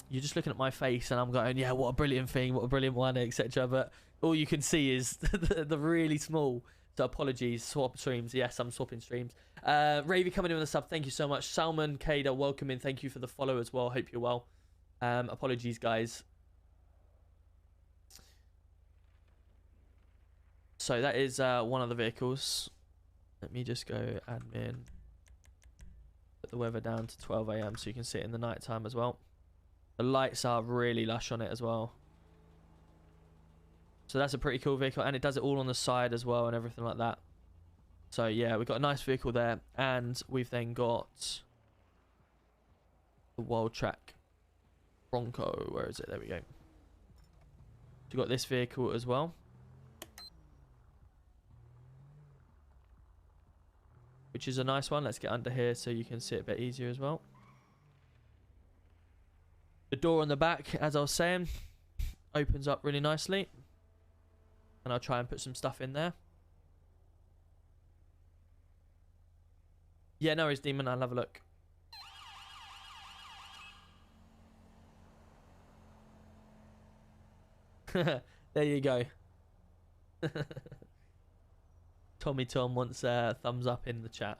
You're just looking at my face and I'm going, yeah, what a brilliant thing. What a brilliant one, etc. But all you can see is the really small. So apologies. Swap streams. Yes, I'm swapping streams. Ravy coming in with a sub. Thank you so much. Salman, Kada, welcome in. Thank you for the follow as well. Hope you're well. Apologies, guys. So that is one of the vehicles. Let me just go admin. Put the weather down to 12 AM so you can see it in the night time as well. The lights are really lush on it as well. So that's a pretty cool vehicle, and it does it all on the side as well and everything like that. So yeah, we've got a nice vehicle there, and we've then got the Wild Track Bronco. Where is it? There we go. We've got this vehicle as well, which is a nice one. Let's get under here so you can see it a bit easier as well. The door on the back, as I was saying, opens up really nicely. And I'll try and put some stuff in there. Yeah, no worries, Demon. I'll have a look. There you go. Tommy Tom wants a thumbs up in the chat.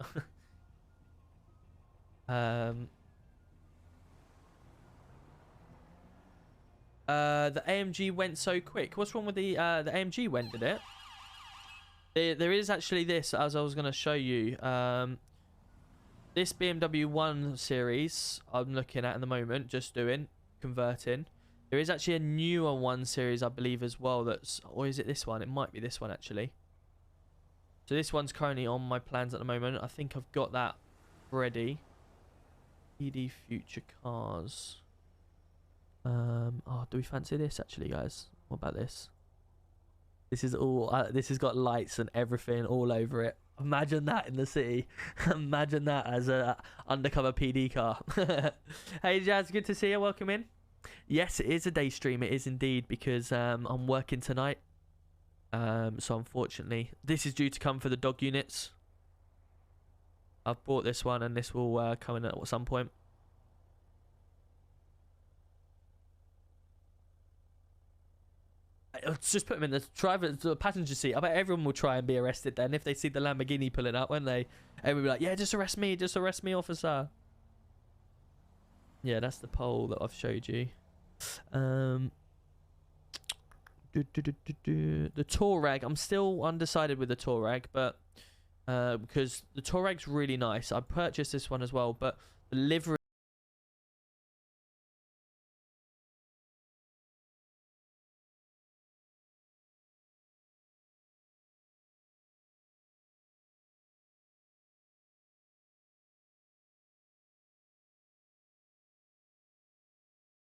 The AMG went so quick. What's wrong with the AMG went, did it? There is actually this, as I was going to show you. This BMW 1 Series I'm looking at the moment, just doing, converting. There is actually a newer 1 Series, I believe, as well. That's, or is it this one? It might be this one, actually. So this one's currently on my plans at the moment. I think I've got that ready. ED Future Cars. Oh, do we fancy this actually, guys? What about this? This is all. This has got lights and everything all over it. Imagine that in the city. Imagine that as a undercover PD car. Hey, Jazz, good to see you. Welcome in. Yes, it is a day stream. It is indeed, because I'm working tonight. So unfortunately, this is due to come for the dog units. I've bought this one, and this will come in at some point. Let's just put them in the passenger seat. I bet everyone will try and be arrested then if they see the Lamborghini pulling up, won't they? Everyone will be like, yeah, just arrest me, officer. Yeah, that's the pole that I've showed you. The Touareg, I'm still undecided with the Touareg, but because the Touareg's really nice. I purchased this one as well, but the livery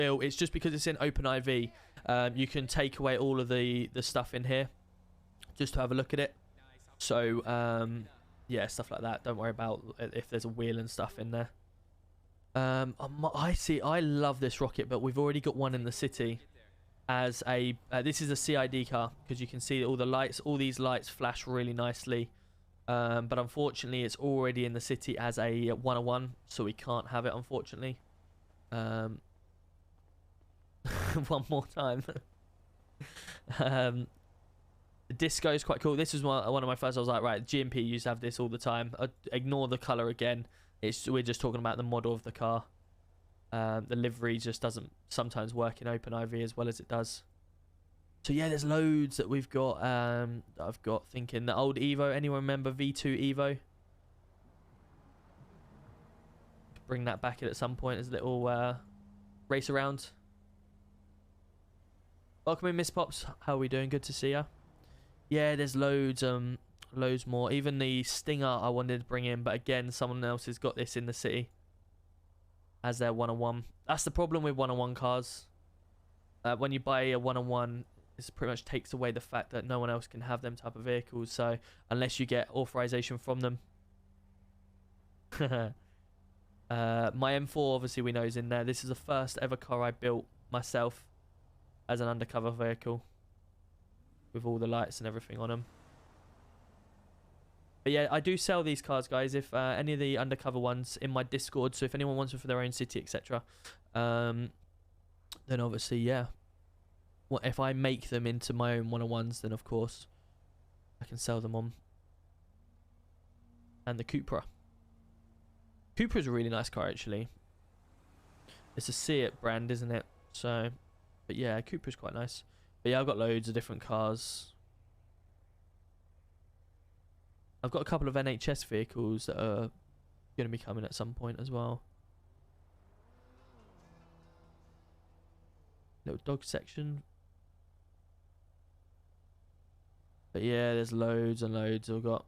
it's just because it's in OpenIV. You can take away all of the stuff in here just to have a look at it. So yeah, stuff like that. Don't worry about if there's a wheel and stuff in there. I love this rocket, but we've already got one in the city as a this is a CID car, because you can see all the lights, all these lights flash really nicely. But unfortunately it's already in the city as a 101, so we can't have it, unfortunately. One more time. The disco is quite cool. This was one of my first. I was like, right, GMP used to have this all the time. Ignore the color again. We're just talking about the model of the car. The livery just doesn't sometimes work in OpenIV as well as it does. So yeah, there's loads that we've got. That I've got thinking the old Evo. Anyone remember V2 Evo? Bring that back in at some point as a little race around. Welcome in, Miss Pops. How are we doing? Good to see ya. Yeah, there's loads more. Even the Stinger I wanted to bring in, but again, someone else has got this in the city as their one-on-one. That's the problem with one-on-one cars. When you buy a one-on-one, it pretty much takes away the fact that no one else can have them type of vehicles. So unless you get authorization from them. My M4, obviously, we know is in there. This is the first ever car I built myself as an undercover vehicle with all the lights and everything on them. But yeah, I do sell these cars, guys, if any of the undercover ones in my Discord. So if anyone wants them for their own city, etc., then obviously, yeah. Well, if I make them into my own one-on-ones, then of course I can sell them on. And the Cupra. Cupra is a really nice car, actually. It's a Seat brand, isn't it? So, but yeah, Cupra's quite nice. But yeah, I've got loads of different cars. I've got a couple of NHS vehicles that are going to be coming at some point as well. Little dog section. But yeah, there's loads and loads I've got.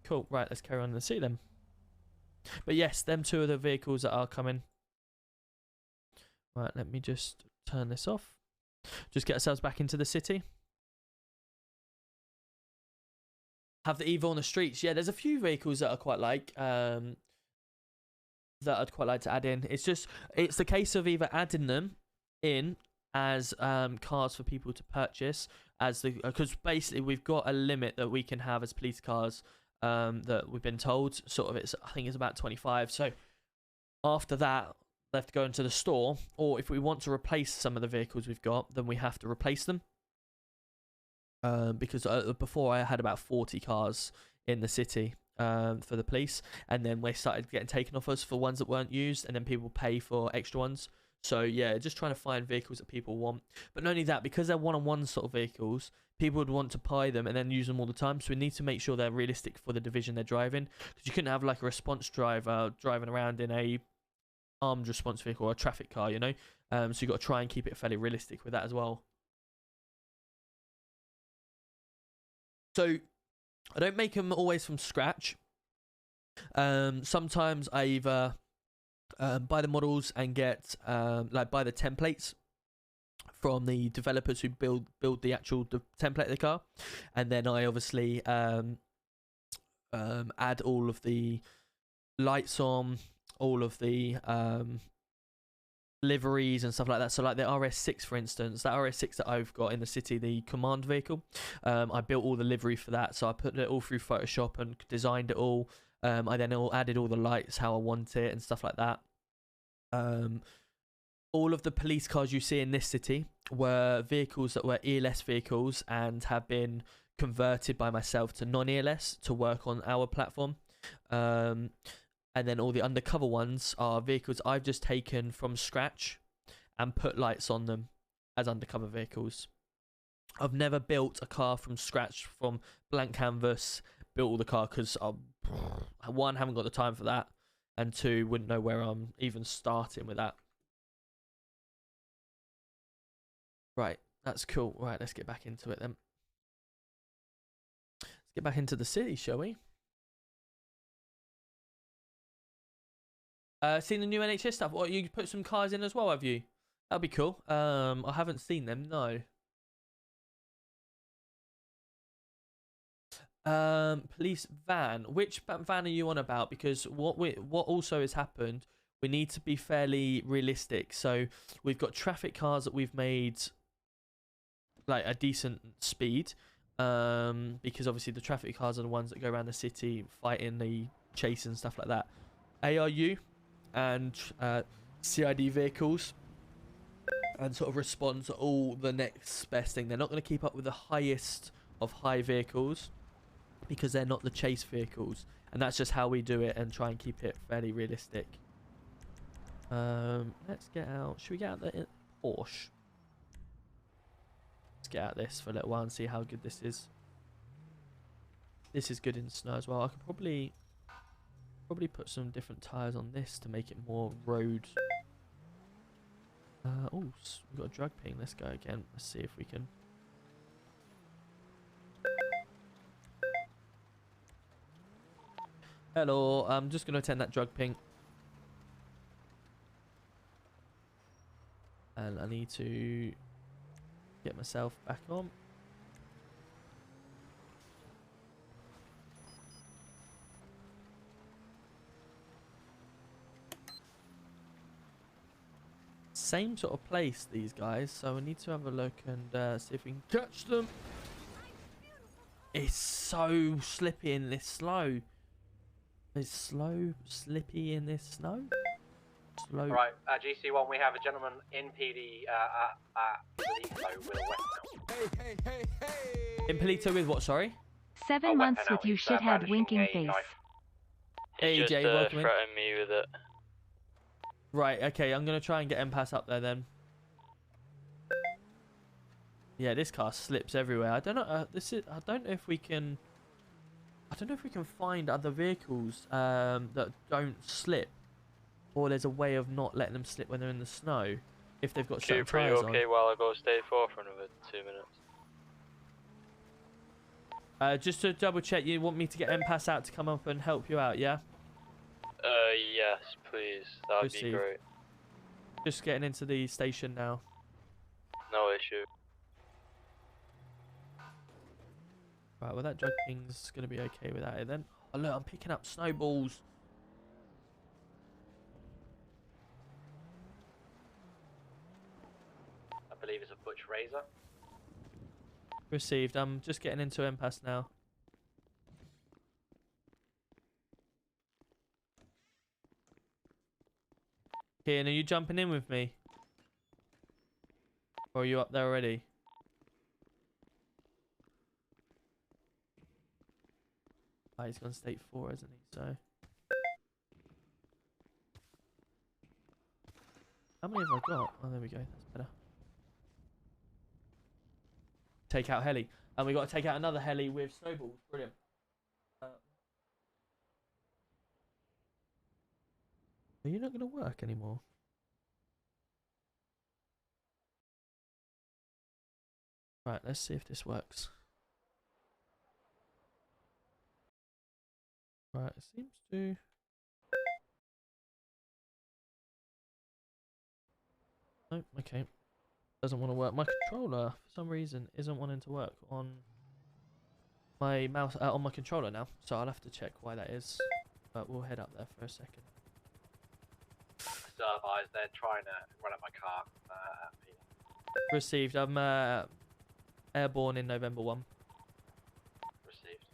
Cool, right, let's carry on and see them. But yes, them two are the vehicles that are coming. Right, let me just turn this off. Just get ourselves back into the city. Have the Evo on the streets. Yeah, there's a few vehicles that I quite like. That I'd quite like to add in. It's the case of either adding them in as cars for people to purchase, as the because basically we've got a limit that we can have as police cars. That we've been told, sort of, I think it's about 25. So after that, they have to go into the store, or if we want to replace some of the vehicles we've got, then we have to replace them. Because before I had about 40 cars in the city for the police, and then they started getting taken off us for ones that weren't used, and then people pay for extra ones. So yeah, just trying to find vehicles that people want. But not only that, because they're one-on-one sort of vehicles, people would want to buy them and then use them all the time. So we need to make sure they're realistic for the division they're driving. Because you couldn't have like a response driver driving around in a armed response vehicle or a traffic car, you know. So you've got to try and keep it fairly realistic with that as well. So I don't make them always from scratch. Sometimes I either buy the models and get buy the templates from the developers who build the actual template of the car, and then I obviously add all of the lights on, all of the liveries and stuff like that. So like the RS6, for instance, that RS6 that I've got in the city, the command vehicle, I built all the livery for that. So I put it all through Photoshop and designed it all. I then added all the lights how I want it and stuff like that. All of the police cars you see in this city were vehicles that were ELS vehicles and have been converted by myself to non-ELS to work on our platform. And then all the undercover ones are vehicles I've just taken from scratch and put lights on them as undercover vehicles. I've never built a car from scratch, from blank canvas, built all the car, because one, haven't got the time for that, and two, wouldn't know where I'm even starting with that. Right, that's cool. Right, let's get back into it then. Let's get back into the city, shall we? Seen the new NHS stuff? What, you put some cars in as well, have you? That'd be cool. I haven't seen them, no. Police van. Which van are you on about? Because what also has happened, we need to be fairly realistic. So we've got traffic cars that we've made like a decent speed, because obviously the traffic cars are the ones that go around the city fighting the chase and stuff like that. ARU and CID vehicles and sort of respond to all the next best thing. They're not going to keep up with the highest of high vehicles because they're not the chase vehicles, and that's just how we do it and try and keep it fairly realistic. Let's get out. Should we get out the Porsche? Let's get out this for a little while and see how good this is. This is good in snow as well. I could probably put some different tires on this to make it more road. Oh, we've got a drug ping. Let's go again. Let's see if we can. Hello, I'm just going to attend that drug ping. And I need to get myself back on. Same sort of place, these guys, so we need to have a look and see if we can catch them. It's so slippy in this slow. It's slow, slippy in this snow. Slow. Right, GC1, we have a gentleman in PD at Polito with a weapon. Hey. In Polito with what, sorry? 7 months with you shithead winking face. AJ, just welcome in. threatened me with it. Right, okay, I'm going to try and get M-Pass up there then. Yeah, this car slips everywhere. I don't know, I don't know if we can find other vehicles that don't slip, or there's a way of not letting them slip when they're in the snow if they've got certain Cooper, you tires okay while I go stay for another 2 minutes? Just to double check, you want me to get M-Pass out to come up and help you out, yeah? Yes, please. That'd be Received. great. Just getting into the station now. No issue. Right, well that drug ping's going to be okay without it then. Oh look, I'm picking up snowballs. I believe it's a Butch Razor. Received. I'm just getting into M-Pass now. Kian, are you jumping in with me? Or are you up there already? Oh, he's gone state 4, isn't he? So. How many have I got? Oh, there we go. That's better. Take out heli. And we got to take out another heli with snowballs. Brilliant. Are you not going to work anymore? Right, let's see if this works. Right, it seems to... Oh, okay. Doesn't want to work. My controller, for some reason, isn't wanting to work on my mouse, on my controller now. So I'll have to check why that is. But we'll head up there for a second. Advised, they're trying to run up my car. Received. I'm airborne in November 1. Received.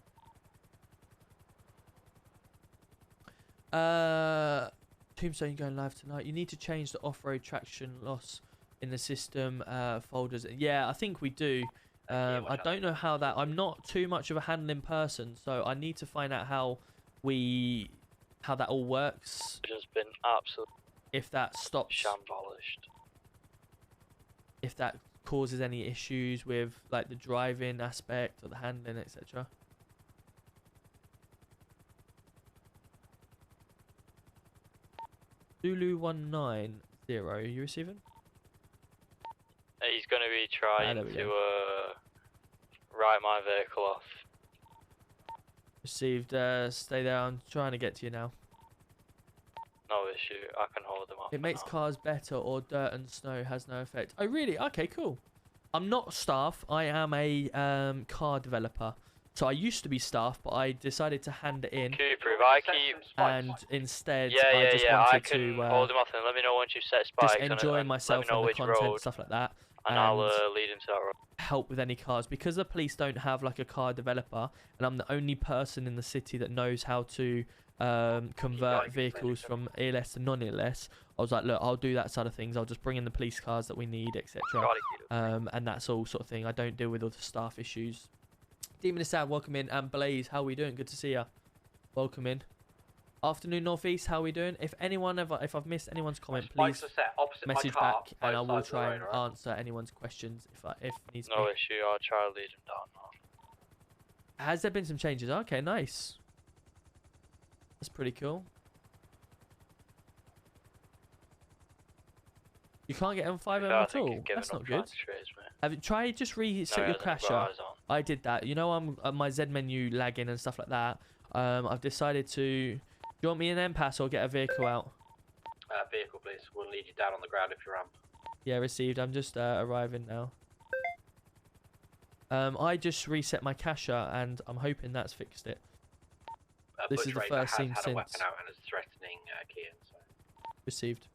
Tombstone going live tonight. You need to change the off-road traction loss in the system folders. Yeah, I think we do. I don't know how that... I'm not too much of a handling person, so I need to find out how that all works. Just been absolutely... If that stops... shambolished. If that causes any issues with like the driving aspect or the handling, etc. Zulu 190, you receiving? He's going to be trying to write my vehicle off. Received. Stay there. I'm trying to get to you now. No issue. I can hold them off. It makes cars better, or dirt and snow has no effect. Oh, really? Okay, cool. I'm not staff. I am a car developer. So I used to be staff, but I decided to hand it in. Cooper, if I keep... And instead, I wanted can to hold him off and let me know once you set spikes. just enjoy myself and the content, stuff like that. And I'll lead him to that road. Help with any cars, because the police don't have like a car developer, and I'm the only person in the city that knows how to convert vehicles from ELS to non-ELS. I was like, look, I'll do that side of things. I'll just bring in the police cars that we need, etc. And that's all sort of thing. I don't deal with all the staff issues. Demon is Sad, welcome in. And Blaze, how are we doing? Good to see ya. Welcome in. Afternoon Northeast, how are we doing? If I've missed anyone's comment, please message back, and I will try and answer anyone's questions if needs be. No issue. I'll try to lead him down now. Has there been some changes? Okay, nice. That's pretty cool. You can't get M5 at all. That's not good. Have you tried just reset your crasher? I did that. You know, I'm my Z menu lagging and stuff like that. I've decided to. Do you want me an M-Pass or get a vehicle out? Vehicle, please. We'll lead you down on the ground if you're ramp. Yeah, received. I'm just arriving now. I just reset my cacher and I'm hoping that's fixed it. This is the first scene since. Weapon out and is threatening Kian, so. Received.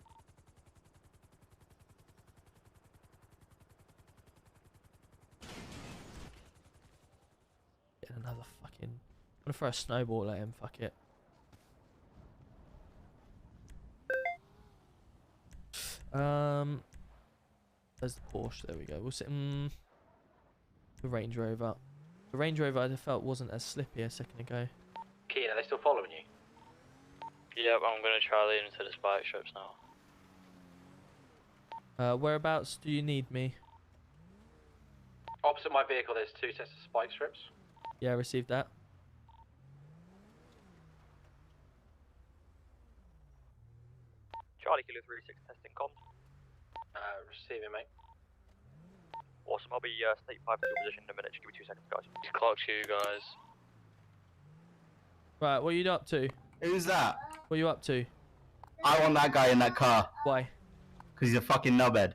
Get another fucking. I'm gonna throw a snowball at him. Fuck it. There's the Porsche. There we go. We'll sit. The Range Rover. The Range Rover I felt wasn't as slippy a second ago. Kian, are they still following you? Yep, I'm gonna try leading to the spike strips now. Whereabouts do you need me? Opposite my vehicle, there's 2 sets of spike strips. Yeah, I received that. Charlie Kilo 36 testing comms. Receiving, mate. Awesome, I'll be state 5 to your position in a minute. Just give me 2 seconds, guys. He's clocked you guys. Right, what are you up to? Who's that? What are you up to? I want that guy in that car. Why? Because he's a fucking knobhead.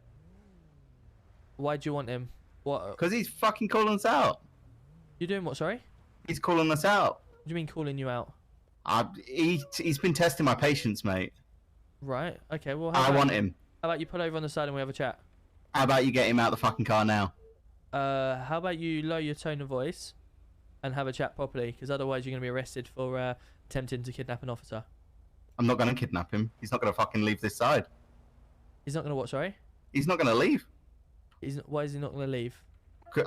Why do you want him? What? Because he's fucking calling us out. You doing what, sorry? He's calling us out. What do you mean calling you out? He's been testing my patience, mate. Right, okay, well... I want him. How about you pull over on the side and we have a chat? How about you get him out of the fucking car now? How about you lower your tone of voice and have a chat properly? Because otherwise you're going to be arrested for attempting to kidnap an officer. I'm not going to kidnap him. He's not going to fucking leave this side. He's not going to what, sorry? He's not going to leave. Why is he not going to leave?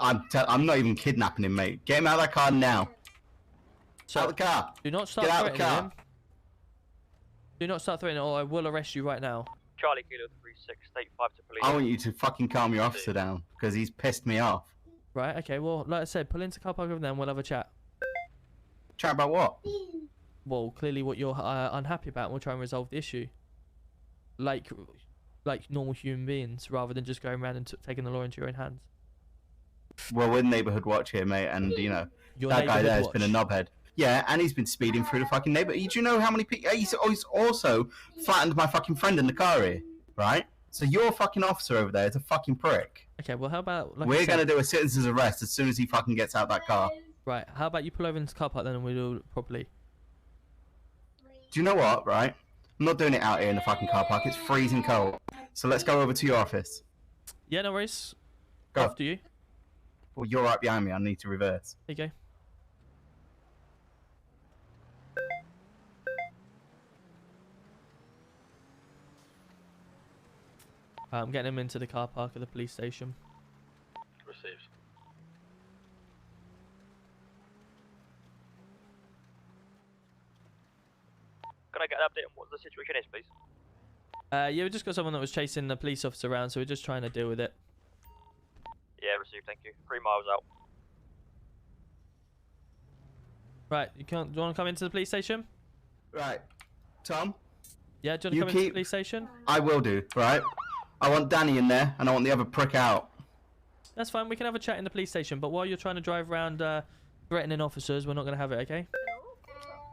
I'm not even kidnapping him, mate. Get him out of that car now. So, out of the car. Do not start Get out of the threatening car. him. Do not start threatening or I will arrest you right now. Charlie Kilo 36, state 5 to police. I want you to fucking calm your officer down because he's pissed me off. Right, okay, well, like I said, pull into car park over there and we'll have a chat. Chat about what? Well, clearly what you're unhappy about and we'll try and resolve the issue. Like normal human beings, rather than just going around and taking the law into your own hands. Well, we're neighbourhood watch here, mate, and, you know, that guy there has been a knobhead. Yeah, and he's been speeding through the fucking neighbourhood. Do you know how many people... He's also flattened my fucking friend in the car here, right? So your fucking officer over there is a fucking prick. Okay, well, how about... Like we're going to do a citizen's arrest as soon as he fucking gets out that car. Right, how about you pull over into the car park then and we'll do it properly. Do you know what, right? I'm not doing it out here in the fucking car park. It's freezing cold. So let's go over to your office. Yeah, no worries. Go. After you. Well, you're right behind me. I need to reverse. There you go. I'm getting him into the car park of the police station. Received. Can I get an update on what the situation is, please? Yeah, we just got someone that was chasing the police officer around, so we're just trying to deal with it. Yeah, received, thank you. 3 miles out. Right, do you want to come into the police station? Right. Tom? Yeah, do you want to come into the police station? I will do, right? I want Danny in there, and I want the other prick out. That's fine, we can have a chat in the police station, but while you're trying to drive around threatening officers, we're not going to have it, okay?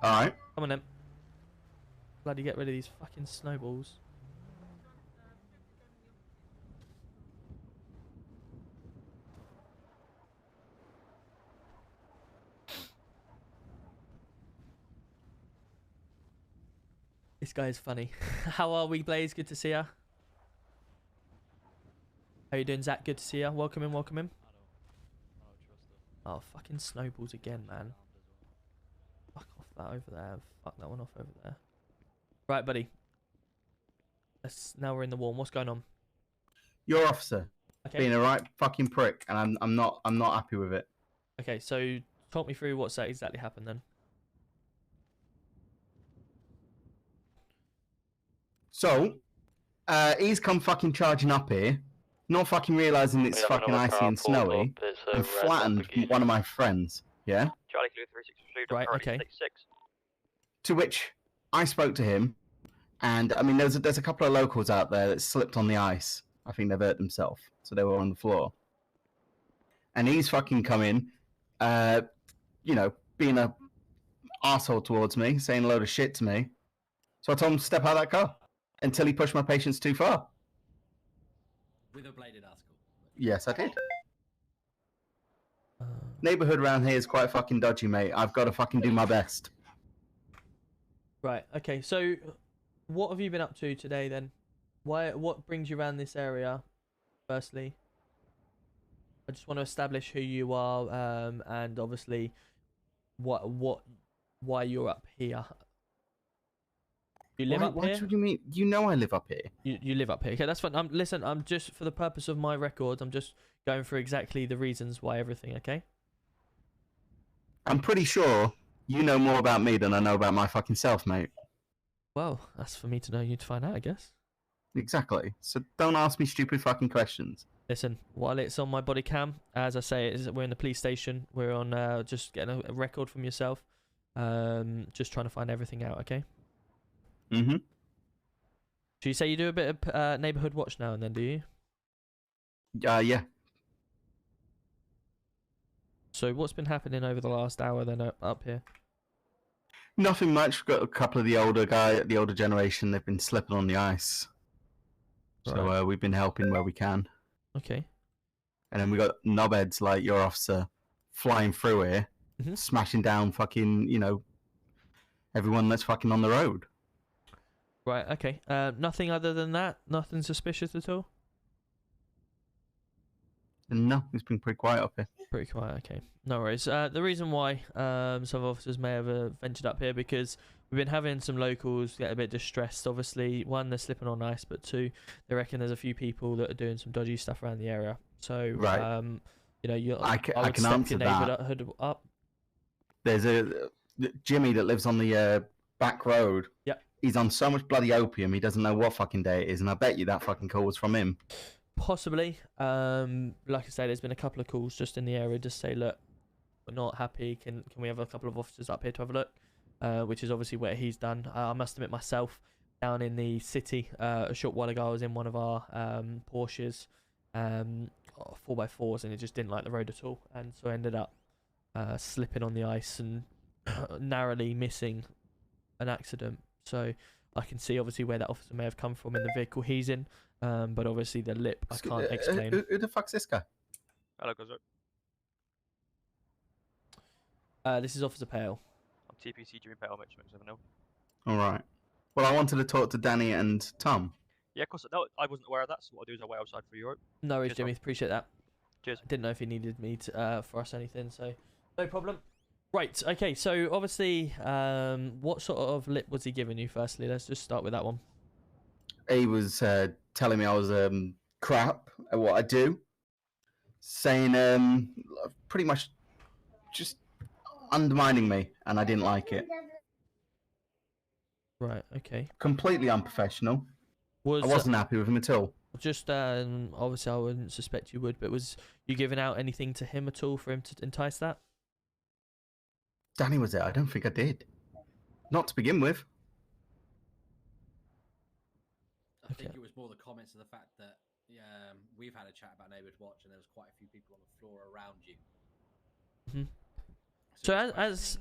Alright. Come on then. Bloody get rid of these fucking snowballs. This guy is funny. How are we, Blaze? Good to see ya. How you doing, Zach? Good to see ya. Welcome in, welcome in. Oh, fucking snowballs again, man. Fuck off that over there. Fuck that one off over there. Right, buddy. Now we're in the warm. What's going on? Your officer Okay. being a right fucking prick, and I'm not happy with it. Okay, so talk me through what's exactly happened then. So, he's come fucking charging up here, not fucking realising it's fucking icy and snowy, and flattened one of my friends, yeah? Charlie Clue 36 received Right, okay. 6. To which I spoke to him, and I mean, there's a couple of locals out there that slipped on the ice. I think they've hurt themselves, so they were on the floor. And he's fucking come in, you know, being a arsehole towards me, saying a load of shit to me. So I told him to step out of that car until he pushed my patients too far. With a bladed article. Yes, I did. Neighborhood around here is quite fucking dodgy, mate. I've got to fucking do my best. Right. Okay. So, what have you been up to today then? What brings you around this area? Firstly, I just want to establish who you are, and obviously, why you're up here. You live up here? What do you mean? You know I live up here. You live up here. Okay, that's fine. Listen, I'm just, for the purpose of my record, I'm just going through exactly the reasons why everything, okay? I'm pretty sure you know more about me than I know about my fucking self, mate. Well, that's for me to know, you to find out, I guess. Exactly. So don't ask me stupid fucking questions. Listen, while it's on my body cam, as I say, we're in the police station. We're on just getting a record from yourself. Just trying to find everything out, okay? Mm-hmm. So you say you do a bit of neighborhood watch now and then, do you? Yeah. So what's been happening over the last hour then up here? Nothing much. We've got a couple of the older generation. They've been slipping on the ice. So we've been helping where we can. Okay. And then we got knobheads like your officer flying through here, smashing down fucking, you know, everyone that's fucking on the road. Right, okay. Nothing other than that? Nothing suspicious at all? No, it's been pretty quiet up here. Pretty quiet, okay. No worries. The reason why some officers may have ventured up here, because we've been having some locals get a bit distressed. Obviously, one, they're slipping on ice, but two, they reckon there's a few people that are doing some dodgy stuff around the area. So, you know, I would can step answer your that. neighbourhood up. There's a Jimmy that lives on the back road. Yep. He's on so much bloody opium, he doesn't know what fucking day it is, and I bet you that fucking call was from him. Possibly. Like I said, there's been a couple of calls just in the area, just say, look, we're not happy. Can we have a couple of officers up here to have a look? Which is obviously what he's done. I must admit myself, down in the city, a short while ago, I was in one of our Porsches, 4x4s, and it just didn't like the road at all, and so I ended up slipping on the ice and narrowly missing an accident. So I can see obviously where that officer may have come from in the vehicle he's in, but obviously the lip I can't explain. Who the fuck's this guy? Hello, Gozo. This is Officer Pale. I'm TPC Jimmy Pale, Mitch 7-0. Alright. Well, I wanted to talk to Danny and Tom. Yeah, of course. No, I wasn't aware of that, so what I'll do is I'll wait outside for you. No worries, Jimmy. Appreciate that. Cheers. Didn't know if he needed me to, for us anything, so no problem. Right, okay, so obviously, what sort of lip was he giving you, firstly? Let's just start with that one. He was telling me I was crap at what I do, saying pretty much just undermining me, and I didn't like it. Right, okay. Completely unprofessional. I wasn't happy with him at all. Just, obviously I wouldn't suspect you would, but was you giving out anything to him at all for him to entice that? Danny was there. I don't think I did. Not to begin with. I think it was more the comments of the fact that we've had a chat about Neighbourhood Watch, and there was quite a few people on the floor around you. Mm-hmm. So as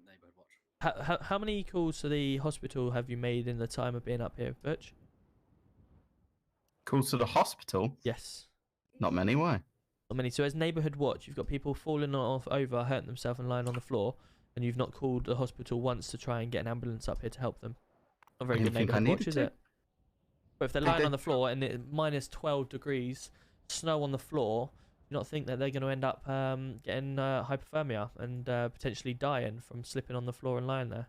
Neighbourhood Watch. How many calls to the hospital have you made in the time of being up here, Butch? Calls to the hospital? Yes. Not many. Why? Not many. So as Neighbourhood Watch, you've got people falling over, hurting themselves and lying on the floor, and you've not called the hospital once to try and get an ambulance up here to help them. Not very good Neighbourhood Watch, is it? But if they're lying on the floor and it's minus 12 degrees, snow on the floor, you not think that they're going to end up getting hypothermia and potentially dying from slipping on the floor and lying there?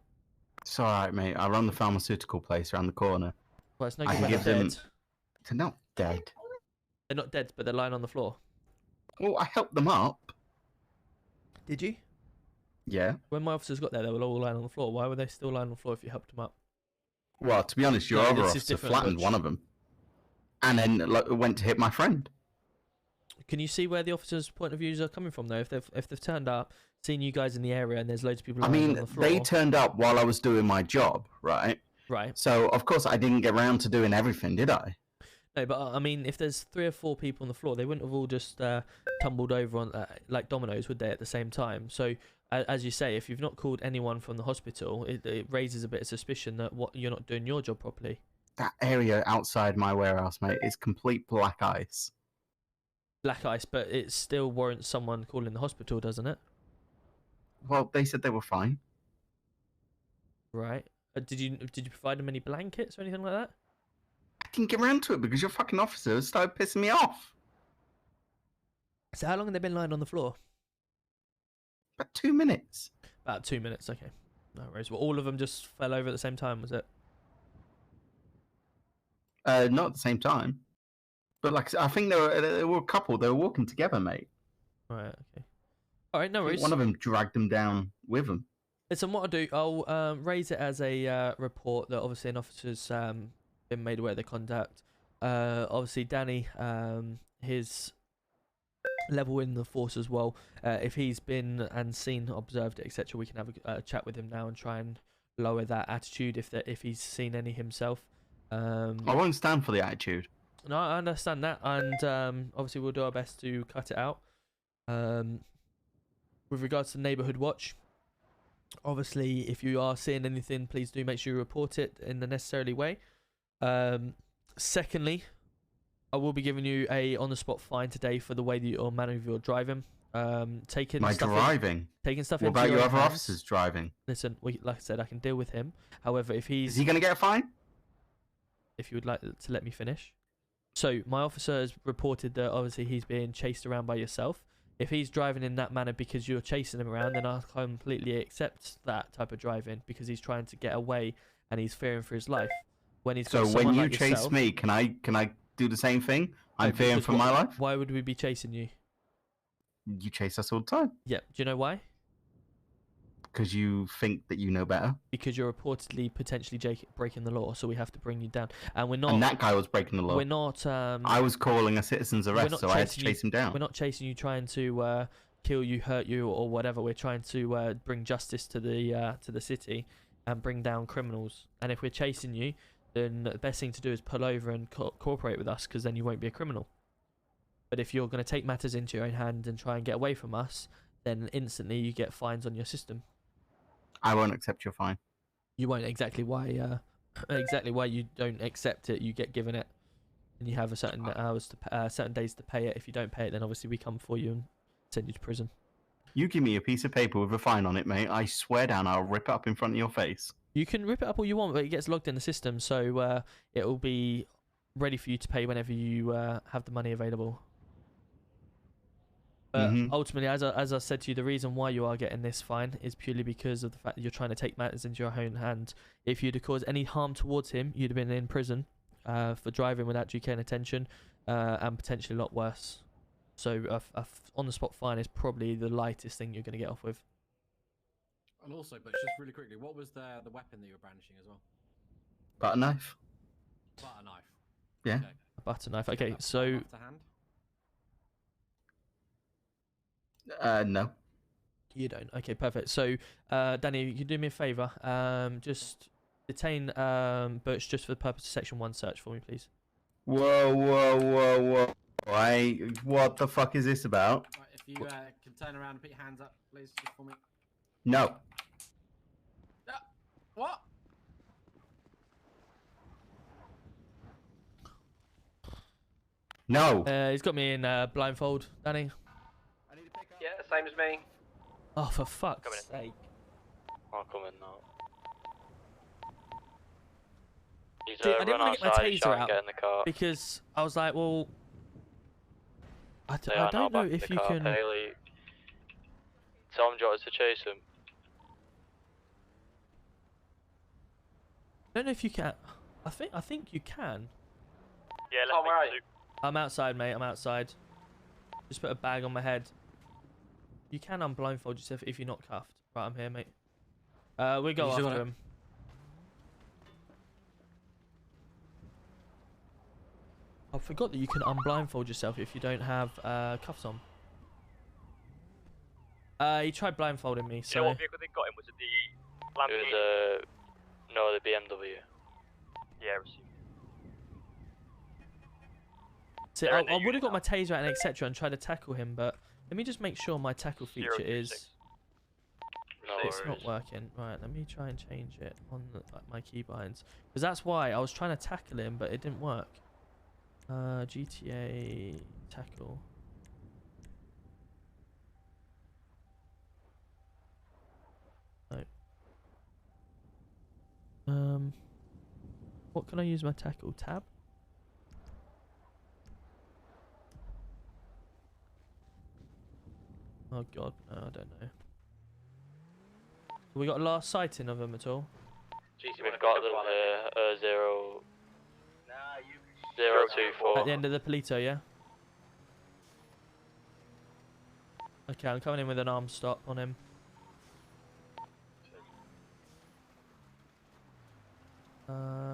It's alright, mate. I run the pharmaceutical place around the corner. Well, it's no I good can when give they're them. dead. They're not dead. They're not dead, but they're lying on the floor. Well, I helped them up. Did you? Yeah. When my officers got there, they were all lying on the floor. Why were they still lying on the floor if you helped them up? Well, to be honest, your No, other this is officer different, flattened Butch. one of them, and then like, went to hit my friend. Can you see where the officers' point of views are coming from, though? If they've turned up, seen you guys in the area, and there's loads of people I lying mean, on the floor. they turned up while I was doing my job, right? Right. So of course I didn't get around to doing everything, did I? No, but I mean, if there's 3 or 4 people on the floor, they wouldn't have all just tumbled over on like dominoes, would they, at the same time? So, as you say, if you've not called anyone from the hospital, it raises a bit of suspicion that you're not doing your job properly. That area outside my warehouse, mate, is complete black ice. Black ice, but it still warrants someone calling the hospital, doesn't it? Well, they said they were fine. Right. Did you provide them any blankets or anything like that? I didn't get around to it because your fucking officers started pissing me off. So how long have they been lying on the floor? About 2 minutes. About 2 minutes, okay. No worries. Well, all of them just fell over at the same time, was it? Not at the same time. But like, I think they were a couple. They were walking together, mate. Right, okay. All right, no I think worries. one of them dragged them down with them. Listen, what I'll do, I'll raise it as a report that obviously an officer's been made aware of the conduct. Obviously, Danny, his level in the force as well. If he's been and seen, observed it, etc., we can have a chat with him now and try and lower that attitude if he's seen any himself. I won't stand for the attitude. No, I understand that, and obviously we'll do our best to cut it out. With regards to Neighbourhood Watch, obviously if you are seeing anything, please do make sure you report it in the necessary way. Secondly, I will be giving you a on-the-spot fine today for the way that your manner of your driving. Taking My stuff driving? taking stuff What into about your own other hands. officers driving? Listen, like I said, I can deal with him. However, if he's... Is he going to get a fine? If you would like to let me finish. So, my officer has reported that obviously he's being chased around by yourself. If he's driving in that manner because you're chasing him around, then I completely accept that type of driving because he's trying to get away and he's fearing for his life. When he's So got when someone you like chase yourself, me, can I do the same thing? I'm No, fearing because for my life. Why would we be chasing you? You chase us all the time Yeah. Do you know why? because you think that you know better. Because you're reportedly potentially breaking the law, so we have to bring you down. And we're not. And that guy was breaking the law. We're not. I was calling a citizen's we're arrest, not so I had to chasing chase him down. We're not chasing you, trying to kill you, hurt you, or whatever. We're trying to bring justice to the city and bring down criminals. And if we're chasing you, then the best thing to do is pull over and cooperate with us, because then you won't be a criminal. But if you're going to take matters into your own hand and try and get away from us, then instantly you get fines on your system. I won't accept your fine. You won't. Exactly why you don't accept it. You get given it, and you have a certain hours to certain days to pay it. If you don't pay it, then obviously we come for you and send you to prison. You give me a piece of paper with a fine on it, mate. I swear down, I'll rip it up in front of your face. You can rip it up all you want, but it gets logged in the system, so it will be ready for you to pay whenever you have the money available. But ultimately, as I said to you, the reason why you are getting this fine is purely because of the fact that you're trying to take matters into your own hand. If you'd have caused any harm towards him, you'd have been in prison for driving without due care and attention, and potentially a lot worse. So a on-the-spot fine is probably the lightest thing you're going to get off with. And also, but just really quickly, what was the weapon that you were brandishing as well? Butter knife. Butter knife. Yeah. Okay. A butter knife. Okay, so. To hand? No. You don't. Okay, perfect. So, Danny, you can do me a favour. Just detain Birch just for the purpose of Section 1 search for me, please. Whoa. What the fuck is this about? Right, if you can turn around and put your hands up, please, just for me. No. What? No. He's got me in blindfold, Danny. Yeah, same as me. Oh, for fuck's sake. I'll come in now. He's Dude, I didn't run want to get my outside, he's taser trying to out get in the car. because I was like, well, I They are now don't know back in if the you car. can. Haley, Tom, do you want us to chase him? I don't know if you can. I think you can. Yeah, Tom, where are you? I'm outside, mate. I'm outside. Just put a bag on my head. You can unblindfold yourself if you're not cuffed. Right, I'm here, mate. We go after him. I forgot that you can unblindfold yourself if you don't have cuffs on. He tried blindfolding me, so... Yeah, what vehicle they got him? Was it the Lamborghini? It was no, the BMW. Yeah, received. See, I would have got my taser out and etc. and tried to tackle him, but let me just make sure my tackle feature is... No It's worries. not working. Right, let me try and change it on my keybinds. Because that's why I was trying to tackle him, but it didn't work. GTA tackle. No. What can I use my tackle? Tab? Oh god, no, I don't know. We got a last sighting of him at all? We've got them here, 024. At the end of the Polito, yeah? Okay, I'm coming in with an arm stop on him.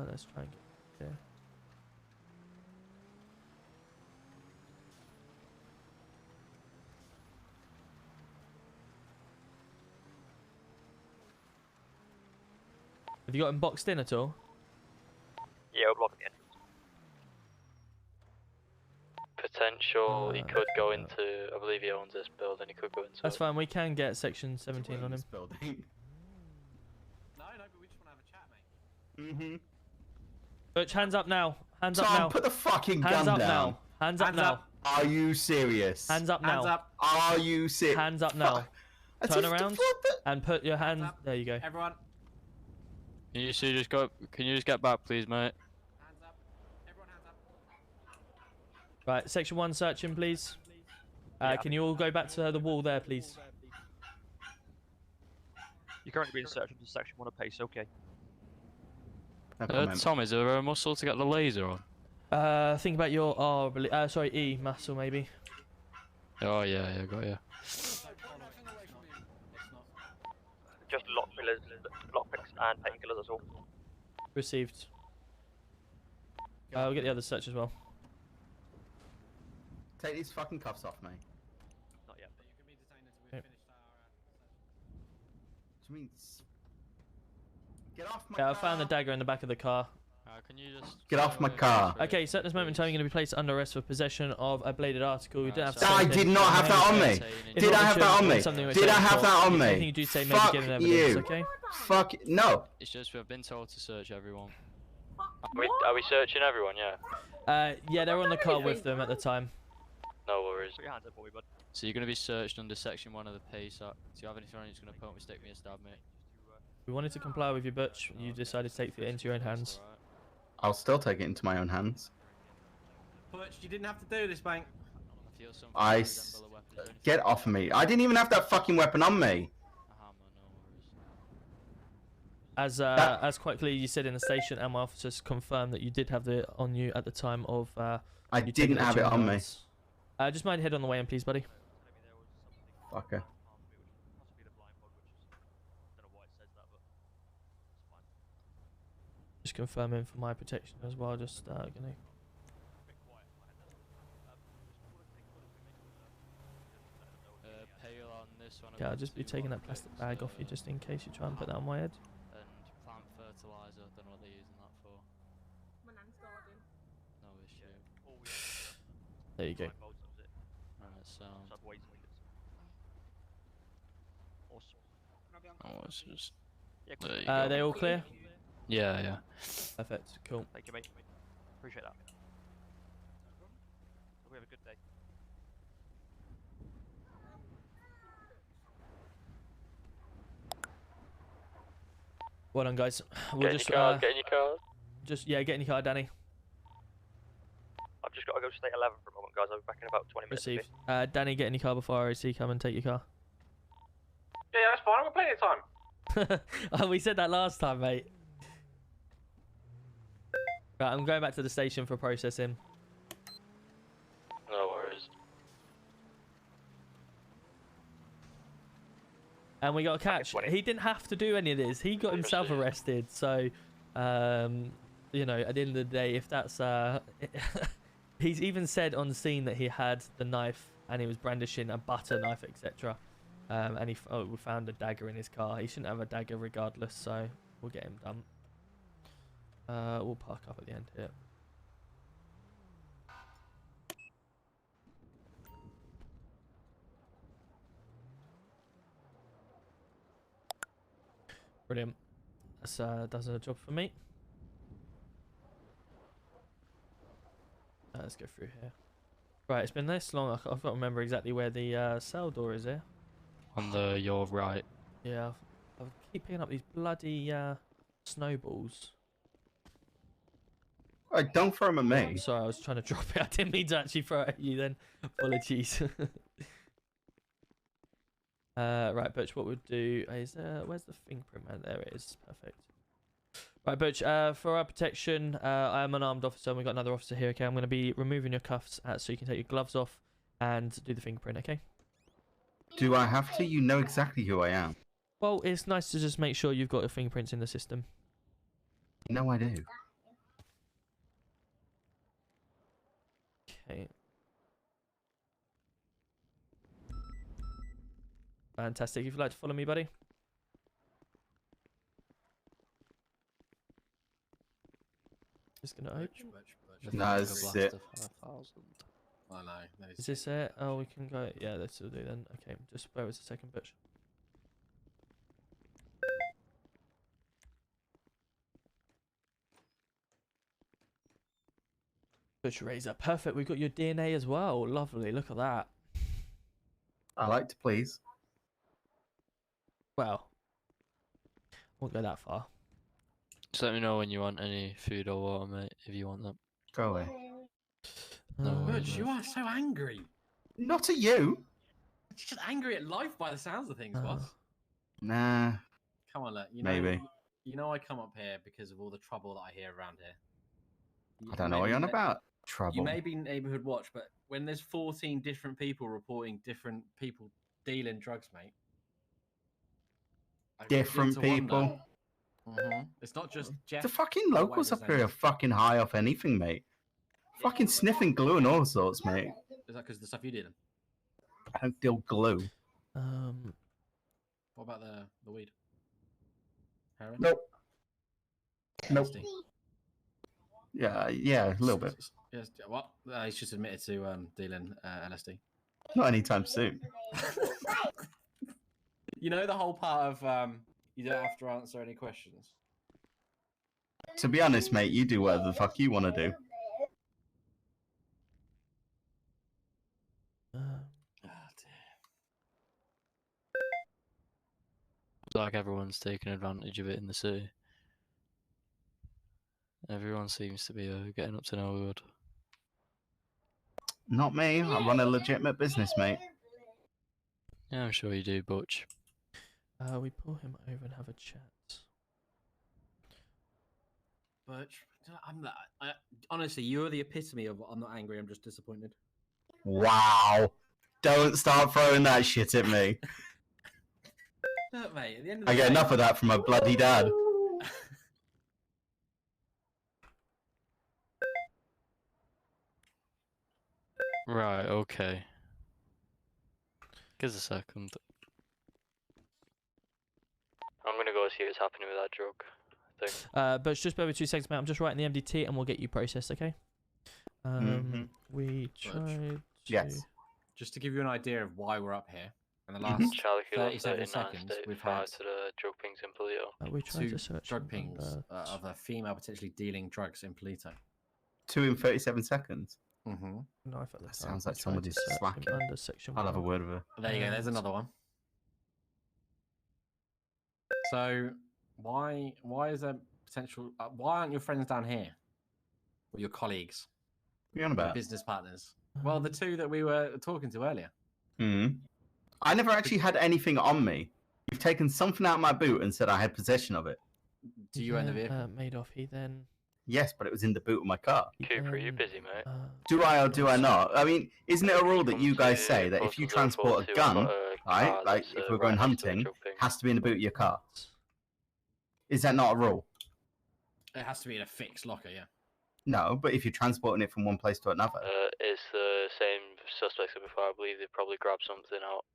Let's try and get here. Have you got him boxed in at all? Yeah, we're blocking the entrance. Potential, he could go into, I believe he owns this building, he could go into That's fine, we can get section 17 on him. Building. No, but we just want to have a chat, mate. Mm-hmm. Butch, hands up now. Hands up Tom, now. put the fucking Hands gun up down. now. Hands up now. Are you serious? Hands up now. Hands up. Are you serious? Hands up now. Turn around and put your hand. Hands up. There you go. Everyone. Can you just go? Can you just get back, please, mate? Hands up. Everyone hands up. Right, section 1 searching, please. Can you all go back to the wall there, please? You're currently being searched into section 1 of pace, okay. Tom, is there a muscle to get the laser on? Think about your R, sorry, E muscle maybe. Oh yeah, got you. Just lock pillars, lockpicks, and painkillers, that's all. Received. We'll get the other search as well. Take these fucking cuffs off, mate. Not yet. You can be detained until we finish our Do you mean? Get off my Yeah, I car. found the dagger in the back of the car. Can you just Get off my car. Okay, so at this moment in time, you're going to be placed under arrest for possession of a bladed article. You don't have to say I anything. did not have that on me. It's Did not I have that on me? something which Did I have that on Anything me? you do say, maybe Fuck give an evidence, you. okay? Fuck no. It's just we've been told to search everyone. Are we searching everyone? Yeah. Yeah, they were on the car with them at the time. No worries. Put your hands up for me, bud. So you're going to be searched under section 1 of the PACE Act. Do you have anything on you that's going to poke me, stick me, or stab me? We wanted to comply with you, Butch. You decided to take it into your own hands. I'll still take it into my own hands. Butch, you didn't have to do this, bank. Get off me. I didn't even have that fucking weapon on me. As quite clearly you said in the station, and my officers confirmed that you did have it on you at the time of. I didn't have it on me. Just mind head on the way in, please, buddy. Fucker. Just confirming for my protection as well. Just gonna. Yeah, I'll just be taking that plastic bag off you just in case you try and put that on my head. And plant fertilizer, don't know what they're using that for. No issue. There you go. Alright, so. Oh, it's just. There you go. They all clear? Yeah. Perfect. Cool. Thank you, mate. Appreciate that. Hope we have a good day. Well done, guys. We'll Get in just your car, get in your car. get in your car, Danny. I've just got to go to state 11 for a moment, guys. I'll be back in about 20 minutes. Received. Danny, get in your car before RAC come and take your car. Yeah, that's fine. I've got plenty of time. Oh, we said that last time, mate. Right, I'm going back to the station for processing. No worries. And we got a catch. He didn't have to do any of this. He got himself arrested. So, you know, at the end of the day, if that's he's even said on scene that he had the knife and he was brandishing a butter knife, etc. And we found a dagger in his car. He shouldn't have a dagger regardless. So we'll get him done. We'll park up at the end here. Brilliant. That does a job for me. Let's go through here. Right, it's been this long. I've got to remember exactly where the cell door is here. On your right. Yeah, I keep picking up these bloody snowballs. Right, don't throw them at me. Sorry, I was trying to drop it. I didn't mean to actually throw it at you then. Apologies. Right, Butch, what we'll do is... where's the fingerprint, man? There it is. Perfect. Right, Butch, for our protection, I am an armed officer and we've got another officer here, okay? I'm going to be removing your cuffs so you can take your gloves off and do the fingerprint, okay? Do I have to? You know exactly who I am. Well, it's nice to just make sure you've got your fingerprints in the system. You know I do. Okay. Fantastic. If you'd like to follow me, buddy. Just gonna open. No, that's it. I know. Is this it? Oh, we can go. Yeah, this will do then. Okay, just bear with us a second, Butch. Butch Razor. Perfect. We've got your DNA as well. Lovely. Look at that. I like to please. Well, won't go that far. Just let me know when you want any food or water, mate, if you want them. Go away. No worries, Butch, you mate. are so angry. Not at you. You're just angry at life by the sounds of things, boss. Nah. Come on, look. You know, Maybe. You know I come up here because of all the trouble that I hear around here. I don't know what you're on about. Trouble. You may be neighborhood watch, but when there's 14 different people reporting different people dealing drugs, mate. I begin Different to wonder. people. It's not just Jeff. The fucking locals up here are fucking high off anything, mate. Fucking sniffing glue and all sorts, mate. Is that because of the stuff you did? I don't deal glue. What about the weed? Heroin? Nope. Nope. LSD? Yeah, a little bit. Yes. What? He's just admitted to dealing LSD. Not anytime soon. You know the whole part of you don't have to answer any questions. To be honest, mate, you do whatever the fuck you want to do. It's like everyone's taking advantage of it in the city. Everyone seems to be getting up to no good. Not me. I run a legitimate business, mate. Yeah, I'm sure you do, Butch. We pull him over and have a chat. Butch, honestly, you're the epitome of I'm not angry, I'm just disappointed. Wow. Don't start throwing that shit at me. Look, mate, at the end of the I get day, enough of that from my bloody dad. Right, okay. Give us a second. I'm gonna go see what's happening with that drug thing. But just bear with 2 seconds, mate. I'm just writing the MDT and we'll get you processed, okay? We tried to... Yes. Just to give you an idea of why we're up here, in the last Charlie Kilo 37 39, seconds, we've 35 had to the drug pings in Polito. we tried two to search drug him pings under- of a female potentially dealing drugs in Polito. 2 in 37 seconds. Mm-hmm. knife at the That time. sounds We like tried somebody's to search him slacking. Under section I'll have a 1. word with her. There you go. There's another one. So why is there potential? Why aren't your friends down here? Or your colleagues? What are you on Your about? business partners? Well, the two that we were talking to earlier. I never actually had anything on me. You've taken something out of my boot and said I had possession of it. Do you own the vehicle? Madoff, he then... Yes, but it was in the boot of my car. Cooper, are you busy, mate? Do I or do I not? I mean, isn't it a rule that you guys say that if you transport a gun, right, like if we're going hunting, it has to be in the boot of your car? Is that not a rule? It has to be in a fixed locker, yeah. No, but if you're transporting it from one place to another. It's the same suspects as before. I believe they probably grabbed something out.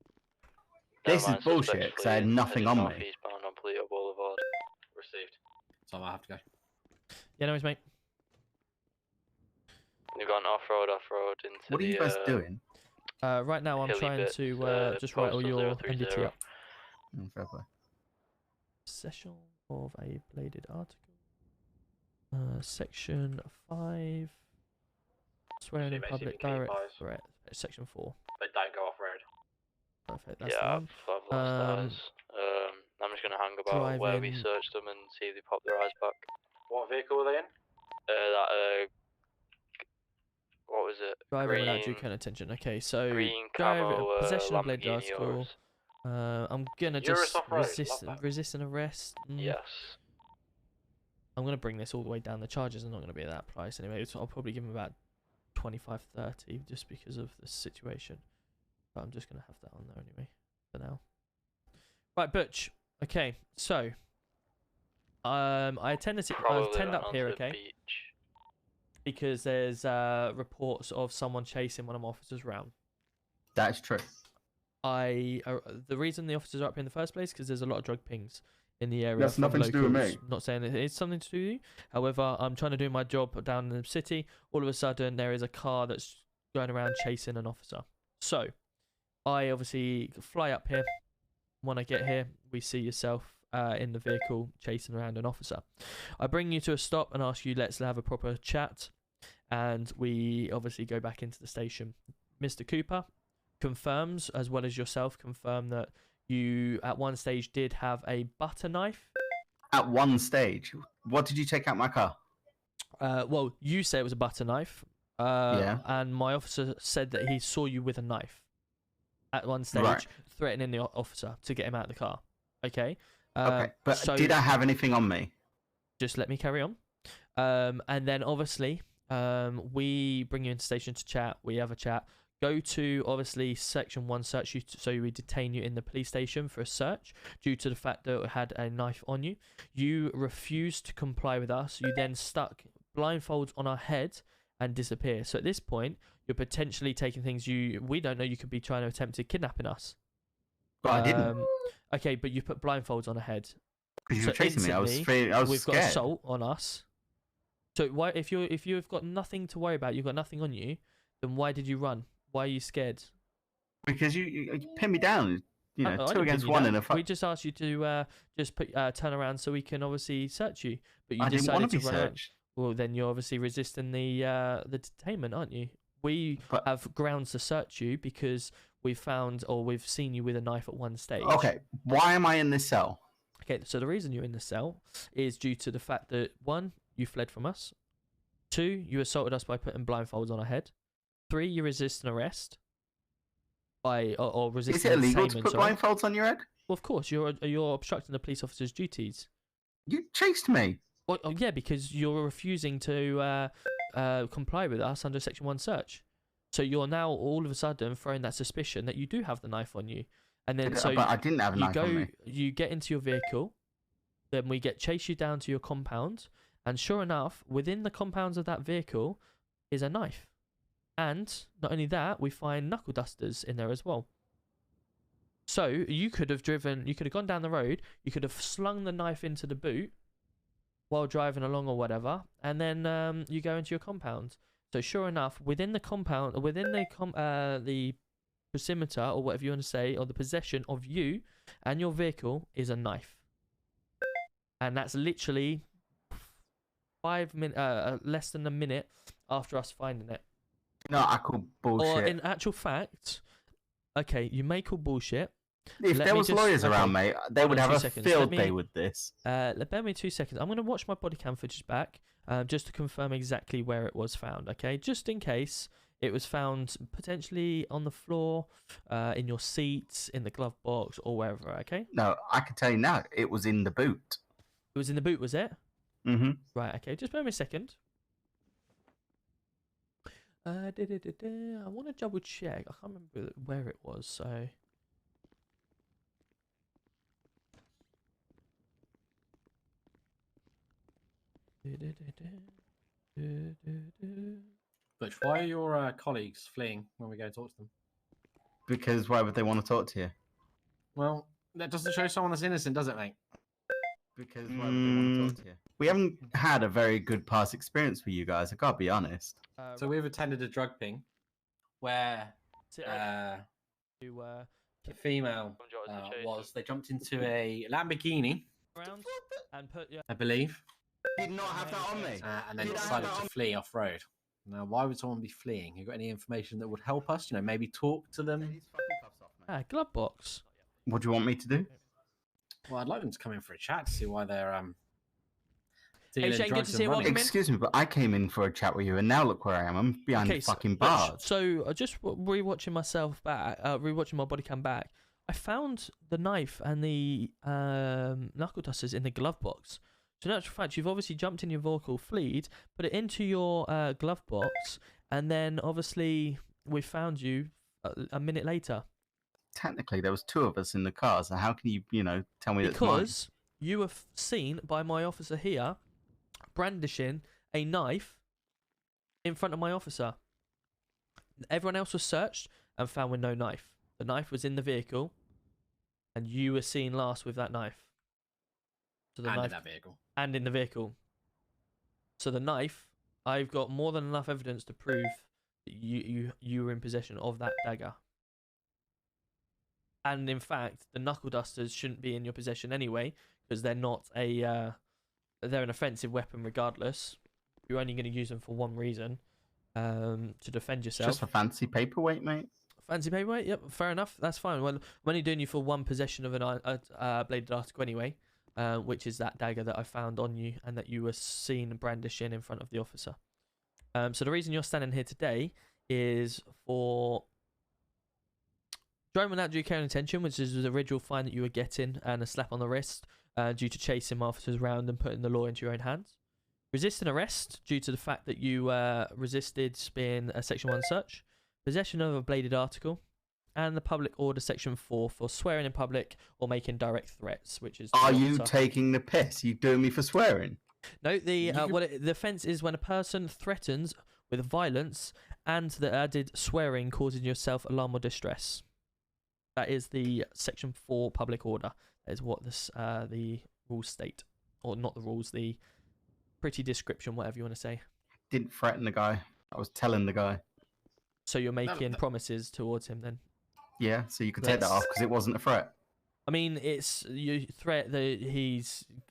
This is bullshit, because I had nothing on me. Eastbound on Polito Boulevard. Received. So I have to go. Yeah, no worries, mate. You've gone off-road into What are you guys doing? Right now I'm trying to just write all your NDT up. Fair play. Possession of a bladed article. Section 5. Swearing in public direct threat. Section 4. They don't go off-road. Perfect, that's yeah, the one. I've lost eyes. I'm just going to hang about where we searched them and see if they pop their eyes back. What vehicle were they in? What was it? Driving without due care attention. Okay, so green driver, camo, possession of bladed Lamborghini article. I'm gonna Eurus just off-road, resist an arrest. Yes. I'm gonna bring this all the way down. The charges are not gonna be at that price anyway, so I'll probably give him about 25, 30 just because of the situation. But I'm just gonna have that on there anyway for now. Right, Butch. Okay, so I tend up here, okay? Because there's reports of someone chasing one of my officers around. That's true. The reason the officers are up here in the first place because there's a lot of drug pings in the area. That's nothing to do with me. Not saying it is something to do with you. However, I'm trying to do my job down in the city. All of a sudden, there is a car that's going around chasing an officer. So, I obviously fly up here. When I get here, we see yourself in the vehicle chasing around an officer. I bring you to a stop and ask you, let's have a proper chat. And we obviously go back into the station. Mr. Cooper confirms, as well as yourself, confirm that you at one stage did have a butter knife. At one stage? What did you take out my car? Well, you say it was a butter knife. Yeah. And my officer said that he saw you with a knife at one stage, right, threatening the officer to get him out of the car. Okay. Okay, but so did I have anything on me? Just let me carry on. And then obviously, we bring you into station to chat. We have a chat. Go to obviously section 1 search you, so we detain you in the police station for a search due to the fact that it had a knife on you. You refused to comply with us. You then stuck blindfolds on our head and disappear. So at this point, you're potentially taking things we don't know. You could be trying to attempt to kidnapping us. But I didn't. Okay, but you put blindfolds on her head. Because you were chasing me. I was scared. We've got assault on us. So why, if you've got nothing to worry about, you've got nothing on you, then why did you run? Why are you scared? Because you pinned me down. You know, 2 against 1 in a fight. We just asked you to just turn around so we can obviously search you, but you I decided didn't want to be run around. searched. Well, then you're obviously resisting the detainment, aren't you? We have grounds to search you because we've found or we've seen you with a knife at one stage. Okay, why am I in this cell? Okay, so the reason you're in the cell is due to the fact that 1, you fled from us. 2, you assaulted us by putting blindfolds on our head. 3, you resist an arrest. Or resist. Is it illegal to put blindfolds on your head? Well, of course, you're obstructing the police officer's duties. You chased me. Well, yeah, because you're refusing to comply with us under Section 1 search. So you're now all of a sudden throwing that suspicion that you do have the knife on you. And then but I didn't have a knife on me. You get into your vehicle, then we chase you down to your compound, and sure enough, within the compounds of that vehicle is a knife. And not only that, we find knuckle dusters in there as well. So you could have gone down the road, you could have slung the knife into the boot while driving along or whatever, and then you go into your compound. So sure enough, within the compound, within the perimeter, or whatever you want to say, or the possession of you and your vehicle is a knife. And that's literally 5 minutes, less than a minute after us finding it. No, I call bullshit. Or in actual fact, okay, you may call bullshit. If there was lawyers around, mate, they would have a field day with this. Bear me 2 seconds. I'm going to watch my body cam footage back, just to confirm exactly where it was found, okay? Just in case it was found potentially on the floor, in your seats, in the glove box, or wherever, okay? No, I can tell you now, it was in the boot. It was in the boot, was it? Mm-hmm. Right, okay, just bear me a second. I want to double check. I can't remember where it was, so. Butch, why are your colleagues fleeing when we go talk to them? Because why would they want to talk to you? Well, that doesn't show someone that's innocent, does it, mate? Because why would they want to talk to you? We haven't had a very good past experience with you guys. I gotta be honest. So we've attended a drug ping where the female they jumped into a Lamborghini, around and put I believe, Did not have that on me. and then decided to flee off road. Now, why would someone be fleeing? You got any information that would help us? You know, maybe talk to them. Glove box. What do you want me to do? Well, I'd like them to come in for a chat to see why they're Hey, Shane, good to see you. Welcome in. Excuse me, but I came in for a chat with you, and now look where I am. I'm behind the fucking bars. So just rewatching myself back, rewatching my body cam back, I found the knife and the knuckle dusters in the glove box. So in actual fact, you've obviously jumped in your vehicle, fleed, put it into your glove box, and then obviously we found you a minute later. Technically, there was two of us in the car, so how can you know, tell me that's mine? Because you were seen by my officer here brandishing a knife in front of my officer. Everyone else was searched and found with no knife. The knife was in the vehicle, and you were seen last with that knife. So the knife in that vehicle. And in the vehicle. So the knife, I've got more than enough evidence to prove that you were in possession of that dagger. And in fact, the knuckle dusters shouldn't be in your possession anyway, because they're not they're an offensive weapon regardless. You're only going to use them for one reason, to defend yourself. Just a fancy paperweight, mate. Fancy paperweight? Yep, fair enough. That's fine. Well, I'm only doing you for one possession of a bladed article anyway, which is that dagger that I found on you and that you were seen brandishing in front of the officer. So the reason you're standing here today is for driving without due care and intention, which is the original fine that you were getting, and a slap on the wrist due to chasing officers around and putting the law into your own hands. Resisting arrest due to the fact that you resisted being a Section 1 search. Possession of a bladed article. And the Public Order Section 4 for swearing in public or making direct threats, which is... Are you taking the piss? You doing me for swearing? No, the offence is when a person threatens with violence and the added swearing causing yourself alarm or distress. That is the Section 4 Public Order. That is what the rules state. Or not the rules, the pretty description, whatever you want to say. Didn't threaten the guy. I was telling the guy. So you're making promises towards him then? Yeah, so you could take that off because it wasn't a threat. I mean, it's you threat that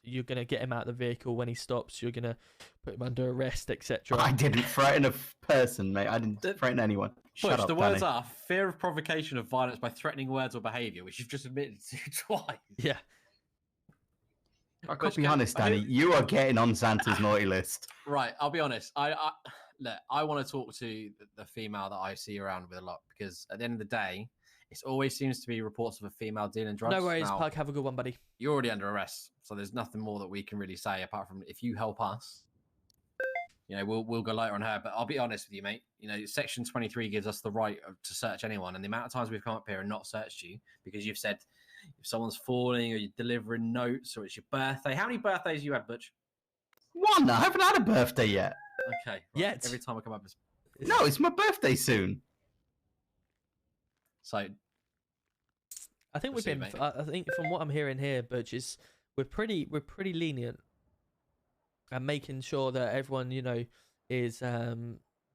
you're gonna get him out of the vehicle when he stops. You're gonna put him under arrest, etc. I didn't threaten a person, mate. I didn't threaten anyone. Shut up, the Danny. words are fear of provocation of violence by threatening words or behaviour, which you've just admitted to twice. Yeah. I could be honest, Danny. You are getting on Santa's naughty list. Right, I'll be honest. I want to talk to the female that I see around with a lot because at the end of the day, it always seems to be reports of a female dealing drugs. No worries, Pug. Have a good one, buddy. You're already under arrest, so there's nothing more that we can really say apart from if you help us. You know, we'll go lighter on her. But I'll be honest with you, mate. You know, Section 23 gives us the right to search anyone, and the amount of times we've come up here and not searched you because you've said if someone's falling or you're delivering notes or it's your birthday. How many birthdays have you had, Butch? One. I haven't had a birthday yet. Okay. Right. Yet. Every time I come up, No, it's my birthday soon. So, I think we've been. I think from what I'm hearing here, Butch, is we're pretty lenient, and making sure that everyone, you know, is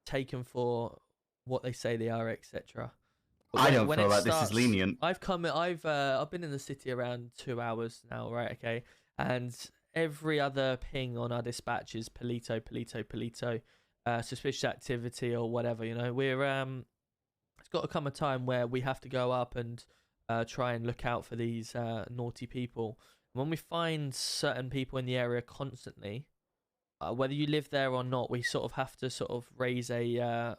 taken for what they say they are, etc. I don't feel like this is lenient. I've been in the city around 2 hours now, right? Okay, and every other ping on our dispatch is Polito, suspicious activity or whatever. You know, we're it's got to come a time where we have to go up and try and look out for these naughty people. When we find certain people in the area constantly, whether you live there or not, we sort of have to sort of raise an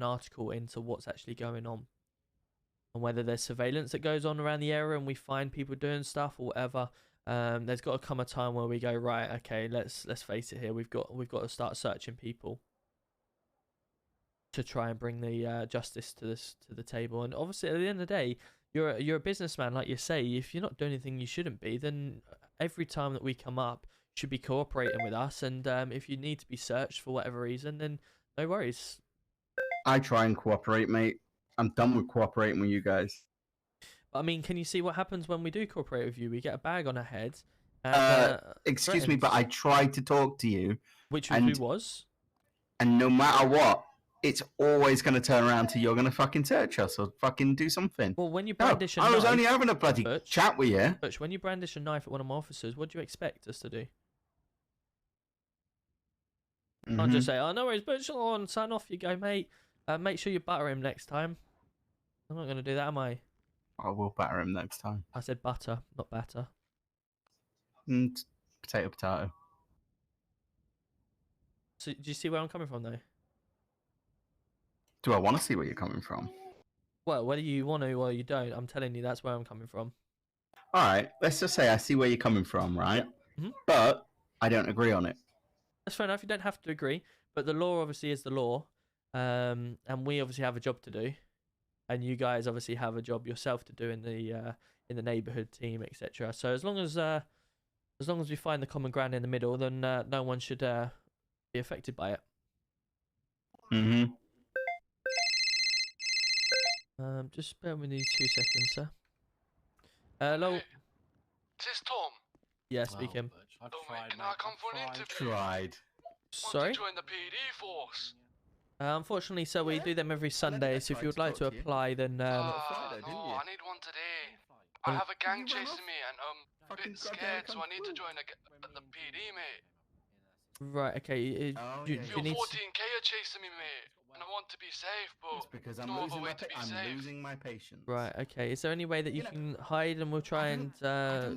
article into what's actually going on. And whether there's surveillance that goes on around the area and we find people doing stuff or whatever, there's got to come a time where we go, right, okay, let's face it here, we've got to start searching people to try and bring the justice to the table. And obviously, at the end of the day, you're a businessman, like you say. If you're not doing anything you shouldn't be, then every time that we come up, you should be cooperating with us. And if you need to be searched for whatever reason, then no worries. I try and cooperate, mate. I'm done with cooperating with you guys. I mean, can you see what happens when we do cooperate with you? We get a bag on our head. Excuse me, but I tried to talk to you. Which who was? And no matter what, it's always going to turn around to you're going to fucking search us or fucking do something. Well, when you brandish a knife... I was only having a bloody chat with you. Butch, when you brandish a knife at one of my officers, what do you expect us to do? I'll just say, oh, no worries, Butch, on, son, off you go, mate. Make sure you butter him next time. I'm not going to do that, am I? I will batter him next time. I said butter, not batter. Potato, potato. So, do you see where I'm coming from, though? Do I want to see where you're coming from? Well, whether you want to or you don't, I'm telling you that's where I'm coming from. All right, let's just say I see where you're coming from, right? Mm-hmm. But I don't agree on it. That's fair enough. You don't have to agree, but the law obviously is the law, and we obviously have a job to do, and you guys obviously have a job yourself to do in the neighborhood team, etc. So as long as we find the common ground in the middle, then no one should be affected by it. Mm-hmm. Just bear with me 2 seconds, sir. Hello. Hey, is this Tom? Yeah, speaking. Mate, can I come for an interview? Sorry? Want to join the PD force? Unfortunately, sir, we do them every Sunday, so if you would like to apply, then... no, I need one today. I have a gang chasing me and I'm a bit scared, so I need to join the PD, mate. Right, okay. You need... 14K are chasing me, mate. And I want to be safe, but it's because I'm losing my patience. Right, okay. Is there any way that you can hide and we'll try and cover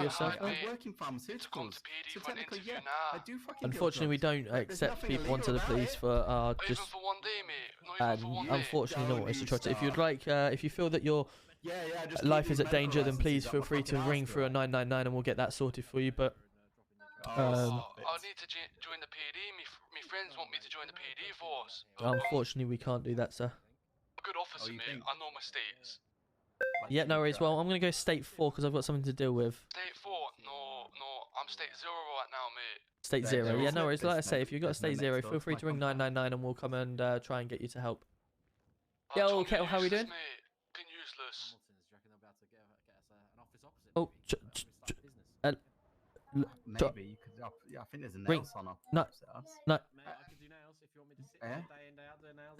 yourself? I work in pharmaceuticals. So technically, yeah, I do fucking. Unfortunately, we don't accept people onto the police for just. Even for one day, mate. Not even for one day. Unfortunately, not. Mr. Trotter. If you'd like, if you feel that your life is at danger, then please feel free to ring through a 999 and we'll get that sorted for you. But. I need to join the PD. My friends want me to join the PD force. Unfortunately, we can't do that, sir. A good officer, mate. I know my states. Yeah, no worries. Well, I'm going to go state 4 because I've got something to deal with. State 4? No. I'm state 0 right now, mate. State 0. Yeah, no worries. Like I say, if you've got a state 0, feel free to ring 999 and we'll come and try and get you to help. Yo, Kettle, how are we doing? Been useless. Oh, maybe you could. Yeah, I think there's a nail salon up. No. I could do nails if you want me to sit day in, day out doing nails.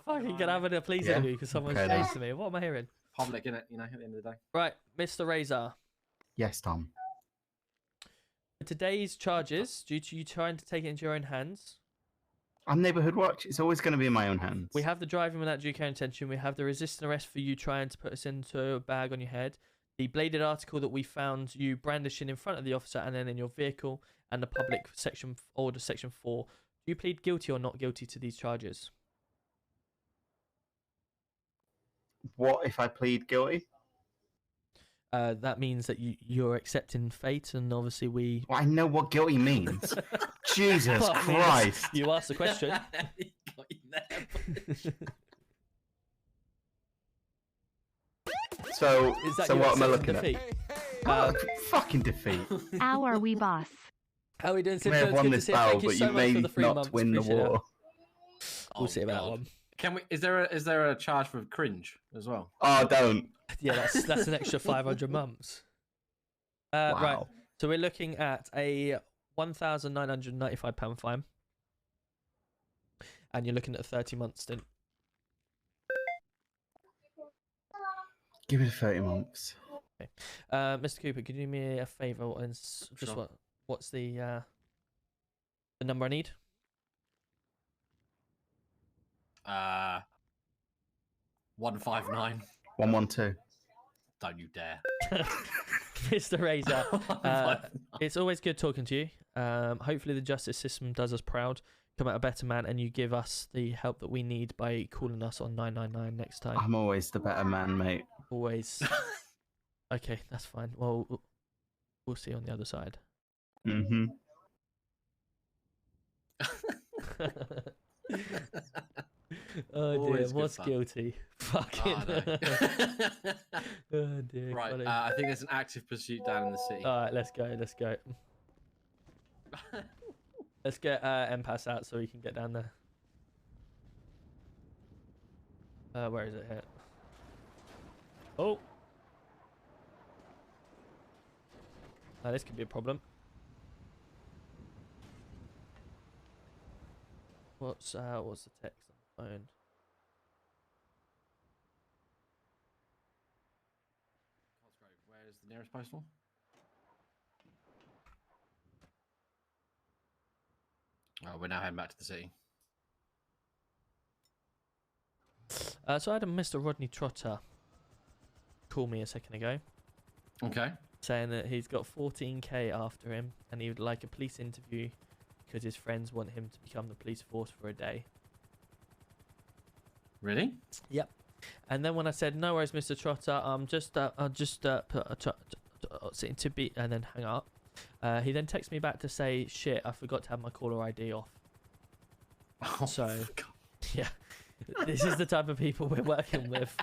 Fucking get having a please interview because someone's chasing me. What am I hearing? Public, innit? You know, at the end of the day. Right, Mr. Razor. Yes, Tom. For today's charges, due to you trying to take it into your own hands. I'm neighborhood watch. It's always going to be in my own hands. We have the driving without due care intention. We have the resisting arrest for you trying to put us into a bag on your head. The bladed article that we found you brandishing in front of the officer and then in your vehicle, and the public section order section 4. Do you plead guilty or not guilty to these charges? What if I plead guilty? That means that you're accepting fate, and obviously we... Well, I know what guilty means. Jesus Christ. You asked the question. So what am I looking at? Fucking defeat. How are we, boss? How are we doing? You may have won this battle, but you may not win the war. We'll see about that one. Can we? Is there a charge for cringe as well? Oh, don't. Yeah, that's an extra 500 months. Wow. Right. So we're looking at a £1,995 fine, and you're looking at a 30-month stint. Give it 30 months. Okay. Mr. Cooper, could you do me a favour and just what's the number I need? 159. 112. Don't you dare. Mr. Razor, it's always good talking to you. Hopefully the justice system does us proud, come out a better man, and you give us the help that we need by calling us on 999 next time. I'm always the better man, mate. Always. Okay, that's fine. Well, We'll see on the other side. Mm-hmm. Oh dear, Always good what's fun. guilty? Fucking. Oh dear. Right, funny. I think there's an active pursuit down in the city. Alright, let's go. Let's go. Let's get M-Pass out so we can get down there. Where is it here? Oh. This could be a problem. What's the text on the phone? Where's the nearest postal? Oh, we're now heading back to the city. So I had a Mr. Rodney Trotter call me a second ago. Okay. Saying that he's got 14k after him and he would like a police interview because his friends want him to become the police force for a day. Really? Yep. And then when I said, no worries, Mr. Trotter, I'll just put a to be, and then hang up. He then texts me back to say, shit, I forgot to have my caller ID off. Oh, so, yeah, this is the type of people we're working with.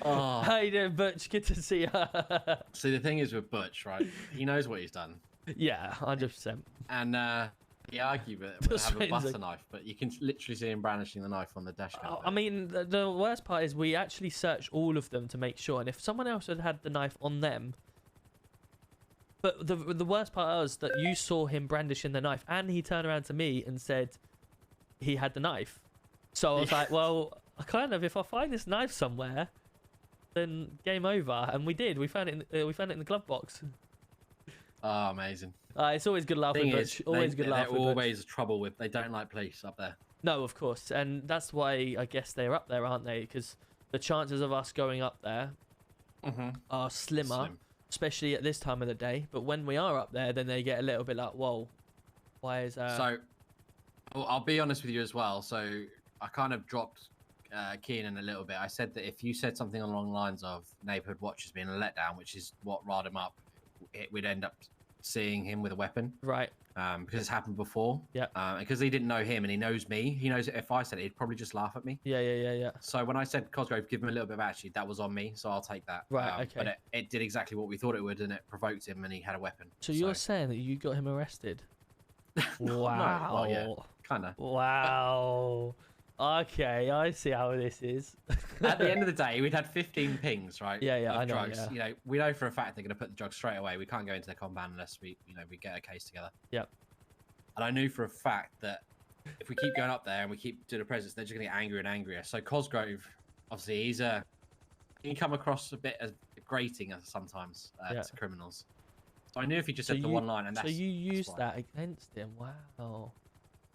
Oh. How you doing, Butch? Good to see you. See, the thing is with Butch, right? He knows what he's done. Yeah, 100%. And he argued with it, have a butter knife, but you can literally see him brandishing the knife on the dash cam. I mean, the worst part is we actually searched all of them to make sure, and if someone else had had the knife on them, but the worst part was that you saw him brandishing the knife, and he turned around to me and said he had the knife. So I was like, well, if I find this knife somewhere, then game over. And we did. We found it. We found it in the glove box. Oh, amazing. It's always good laughing. Butch. Always good laughing. They're always trouble with. They don't like police up there. No, of course, and that's why I guess they're up there, aren't they? Because the chances of us going up there are slimmer, especially at this time of the day. But when we are up there, then they get a little bit like, whoa, why is that? So, I'll be honest with you as well. So I kind of dropped Keenan a little bit. I said that if you said something along the lines of neighborhood watches being a letdown, which is what riled him up, we'd end up seeing him with a weapon. Right. Because it's happened before. Yeah. Because he didn't know him and he knows me. He knows that if I said it, he'd probably just laugh at me. Yeah. So when I said Cosgrove, give him a little bit of attitude, that was on me. So I'll take that. Right, okay. But it did exactly what we thought it would, and it provoked him, and he had a weapon. So you're saying that you got him arrested? Wow. No, well, yeah, kind of. Wow. Okay, I see how this is. At the end of the day, we'd had 15 pings, right? Yeah, I know. Drugs. Yeah. You know, we know for a fact they're going to put the drugs straight away. We can't go into their compound unless we get a case together. Yep. And I knew for a fact that if we keep going up there and we keep doing the presence, they're just going to get angrier and angrier. So Cosgrove, obviously, he can come across a bit as grating sometimes to criminals. So I knew if he just said the one line, and that's so you used that's that against him. Wow.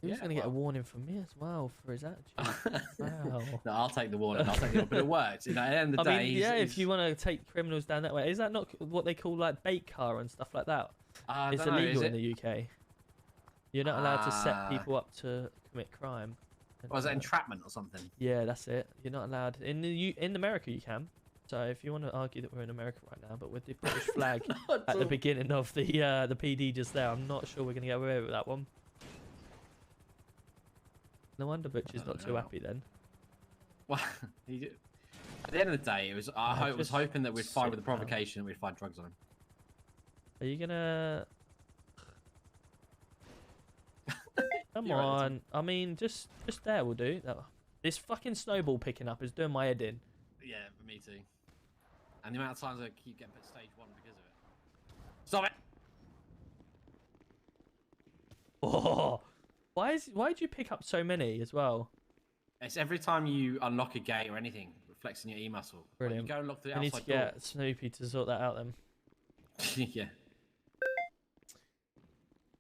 He was going to get a warning from me as well for his attitude. Wow. No, I'll take the warning. I'll take the warning. But it worked. You know, at the end of the day, mean, if you want to take criminals down that way, is that not what they call like bait car and stuff like that? It's illegal in the UK. You're not allowed to set people up to commit crime. Was it entrapment or something? Yeah, that's it. You're not allowed in America. You can. So if you want to argue that we're in America right now, but with the British flag at the beginning of the PD just there, I'm not sure we're going to get away with that one. No wonder Butch is not too happy then. Well, at the end of the day, it was I was hoping that we'd find with the provocation and we'd find drugs on him. Are you gonna? Come on! I mean, just there will do. This fucking snowball picking up is doing my head in. Yeah, me too. And the amount of times I keep getting put stage 1 because of it. Stop it! Oh. Why'd you pick up so many as well? It's every time you unlock a gate or anything, flexing your E muscle. Brilliant. Like you go and lock the I need to outside door. get Snoopy to sort that out then. Yeah.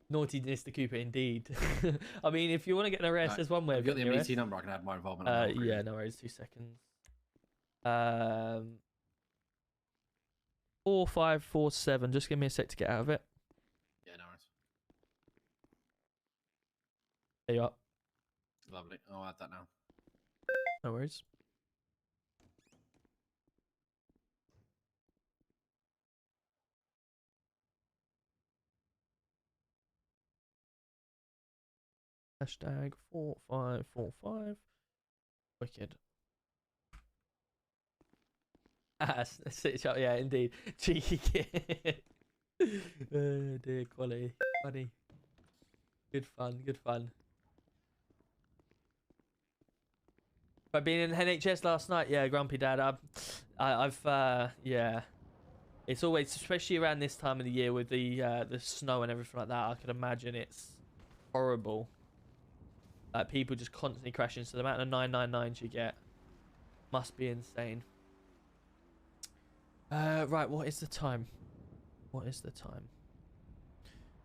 Naughty Mr. Cooper, indeed. I mean, if you want to get an arrest, there's one way of I've got the getting an MDT number. I can add my involvement. On yeah, no worries. 2 seconds. 4547. Just give me a sec to get out of it. Yeah, no worries. There you are. Lovely. I'll add that now. No worries. Hashtag 4545. Wicked. Switch up, yeah, indeed. Cheeky kid. Oh dear, quality. Funny. Good fun, good fun. But being in NHS last night, yeah, grumpy dad. I've yeah. It's always, especially around this time of the year with the snow and everything like that. I can imagine it's horrible. Like people just constantly crashing. So the amount of 999s you get must be insane. Right, what is the time? What is the time?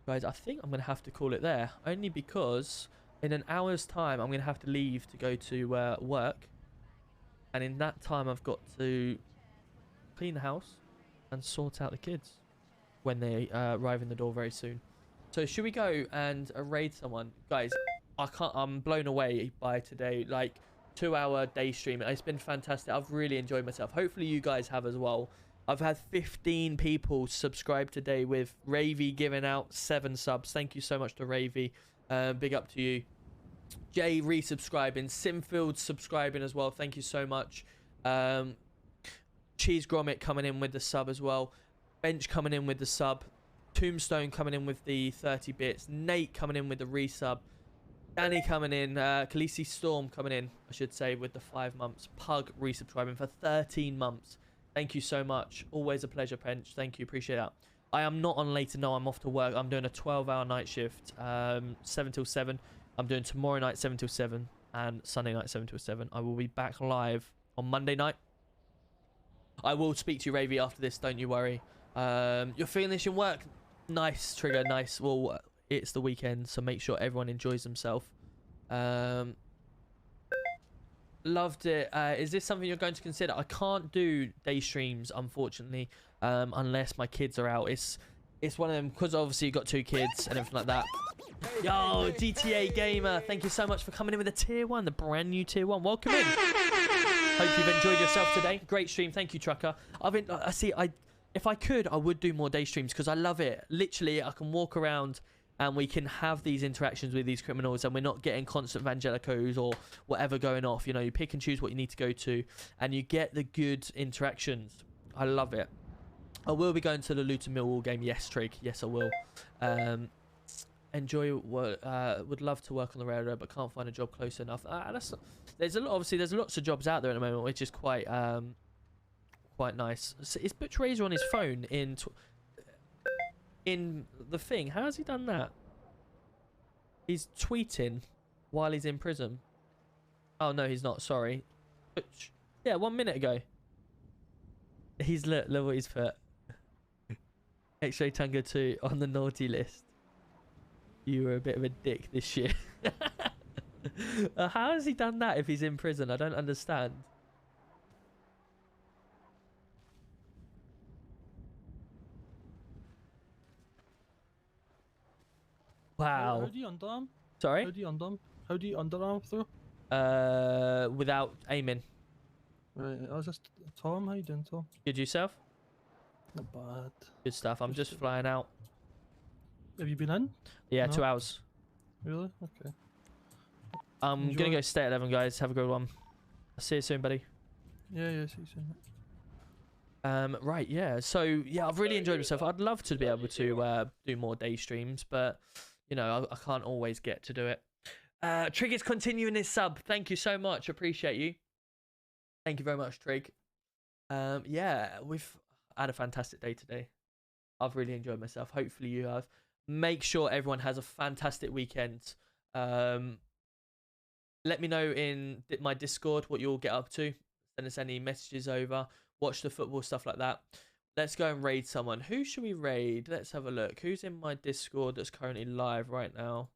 Guys, I think I'm going to have to call it there. Only because in an hour's time, I'm going to have to leave to go to work. And in that time, I've got to clean the house and sort out the kids when they arrive in the door very soon. So should we go and raid someone? Guys, I'm blown away by today. Like, 2-hour day stream. It's been fantastic. I've really enjoyed myself. Hopefully you guys have as well. I've had 15 people subscribe today, with Ravy giving out 7 subs. Thank you so much to Ravy. Big up to you. Jay resubscribing. Simfield subscribing as well. Thank you so much. Cheese Gromit coming in with the sub as well. Bench coming in with the sub. Tombstone coming in with the 30 bits. Nate coming in with the resub. Danny coming in. Khaleesi Storm coming in, I should say, with the 5 months. Pug resubscribing for 13 months. Thank you so much. Always a pleasure, Pench. Thank you. Appreciate that. I am not on later. No, I'm off to work. I'm doing a 12-hour night shift, 7 till 7. I'm doing tomorrow night 7 till 7 and Sunday night 7 till 7. I will be back live on Monday night. I will speak to you, Ravy, after this. Don't you worry. You're feeling this in work? Nice, Trigger. Nice. Well, it's the weekend, so make sure everyone enjoys themselves. Loved it. Is this something you're going to consider? I can't do day streams, unfortunately, unless my kids are out. It's one of them, because obviously you've got 2 kids and everything like that. Yo, GTA Gamer, thank you so much for coming in with a tier 1, the brand new tier 1. Welcome in. Hope you've enjoyed yourself today. Great stream. Thank you, Trucker. If I could, I would do more day streams because I love it. Literally, I can walk around and we can have these interactions with these criminals, and we're not getting constant Vangelicos or whatever going off. You know, you pick and choose what you need to go to, and you get the good interactions. I love it. I will be going to the Luton Millwall game. Yes, Trig. Yes, I will. Enjoy. Would love to work on the railroad, but can't find a job close enough. There's a lot. Obviously, there's lots of jobs out there at the moment, which is quite nice. So is Butch Razor on his phone in the thing? How has he done that? He's tweeting while he's in prison. Oh no, he's not. Sorry. Butch. Yeah, 1 minute ago. He's look what he's put. X-Ray Tunga 2 on the naughty list. You were a bit of a dick this year. How has he done that if he's in prison? I don't understand. Wow. How do you underarm? Sorry? How do you underarm through? Without aiming. Right, I was just Tom. How you doing, Tom? Good, yourself? Not bad. Good stuff. I'm just flying out. Have you been in? Yeah, No? 2 hours. Really? Okay. I'm gonna go stay at 11, guys. Have a good one. I'll see you soon, buddy. Yeah, see you soon. Right, yeah. So yeah, I've really enjoyed myself. I'd love to be able to do more day streams, but you know, I can't always get to do it. Trig is continuing his sub. Thank you so much. Appreciate you. Thank you very much, Trig. Yeah, we've had a fantastic day today. I've really enjoyed myself. Hopefully you have. Make sure everyone has a fantastic weekend. Let me know in my Discord what you'll get up to. Send us any messages over. Watch the football, stuff like that. Let's go and raid someone. Who should we raid? Let's have a look. Who's in my Discord that's currently live right now?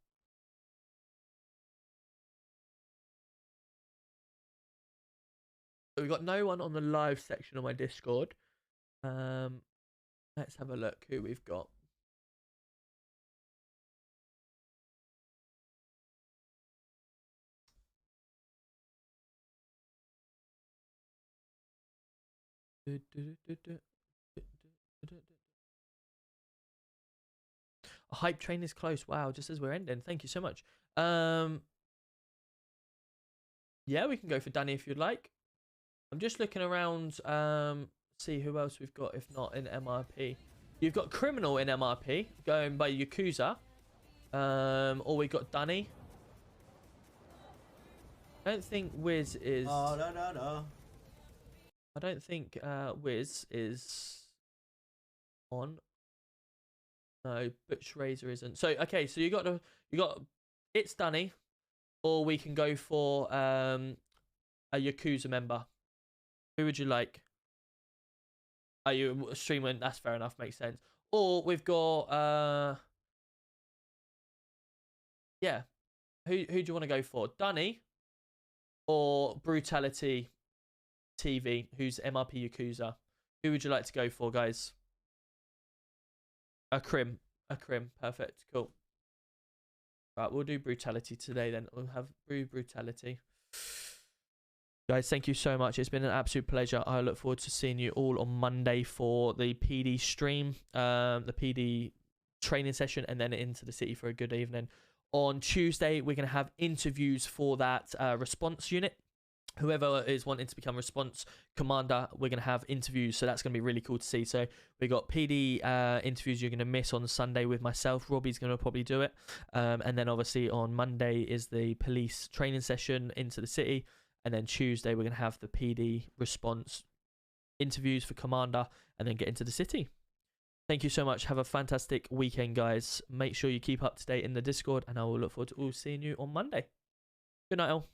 We've got no one on the live section of my Discord. Let's have a look who we've got. A hype train is close. Wow, just as we're ending. Thank you so much. Yeah, we can go for Danny if you'd like. I'm just looking around, see who else we've got, if not in MRP. You've got Criminal in MRP, going by Yakuza. Or we got Danny. I don't think Wiz is... Oh, no. I don't think Wiz is on. No, Butch Razor isn't. So okay, so you got it's Danny, or we can go for a Yakuza member. Who would you like? Are you streaming? That's fair enough, makes sense. Or we've got yeah. Who do you want to go for? Danny or Brutality TV, who's MRP Yakuza? Who would you like to go for, guys? A Crim, perfect, cool. Right, we'll do Brutality today then. We'll have Brutality. Guys, thank you so much. It's been an absolute pleasure. I look forward to seeing you all on Monday for the PD stream, the PD training session, and then into the city for a good evening. On Tuesday, we're going to have interviews for that response unit. Whoever is wanting to become response commander, we're going to have interviews, so that's going to be really cool to see. So we got PD interviews you're going to miss on Sunday with myself. Robbie's going to probably do it, and then obviously on Monday is the police training session into the city, and then Tuesday we're going to have the PD response interviews for commander, and then get into the city. Thank you so much. Have a fantastic weekend, guys. Make sure you keep up to date in the Discord, and I will look forward to all seeing you on Monday. Good night, all.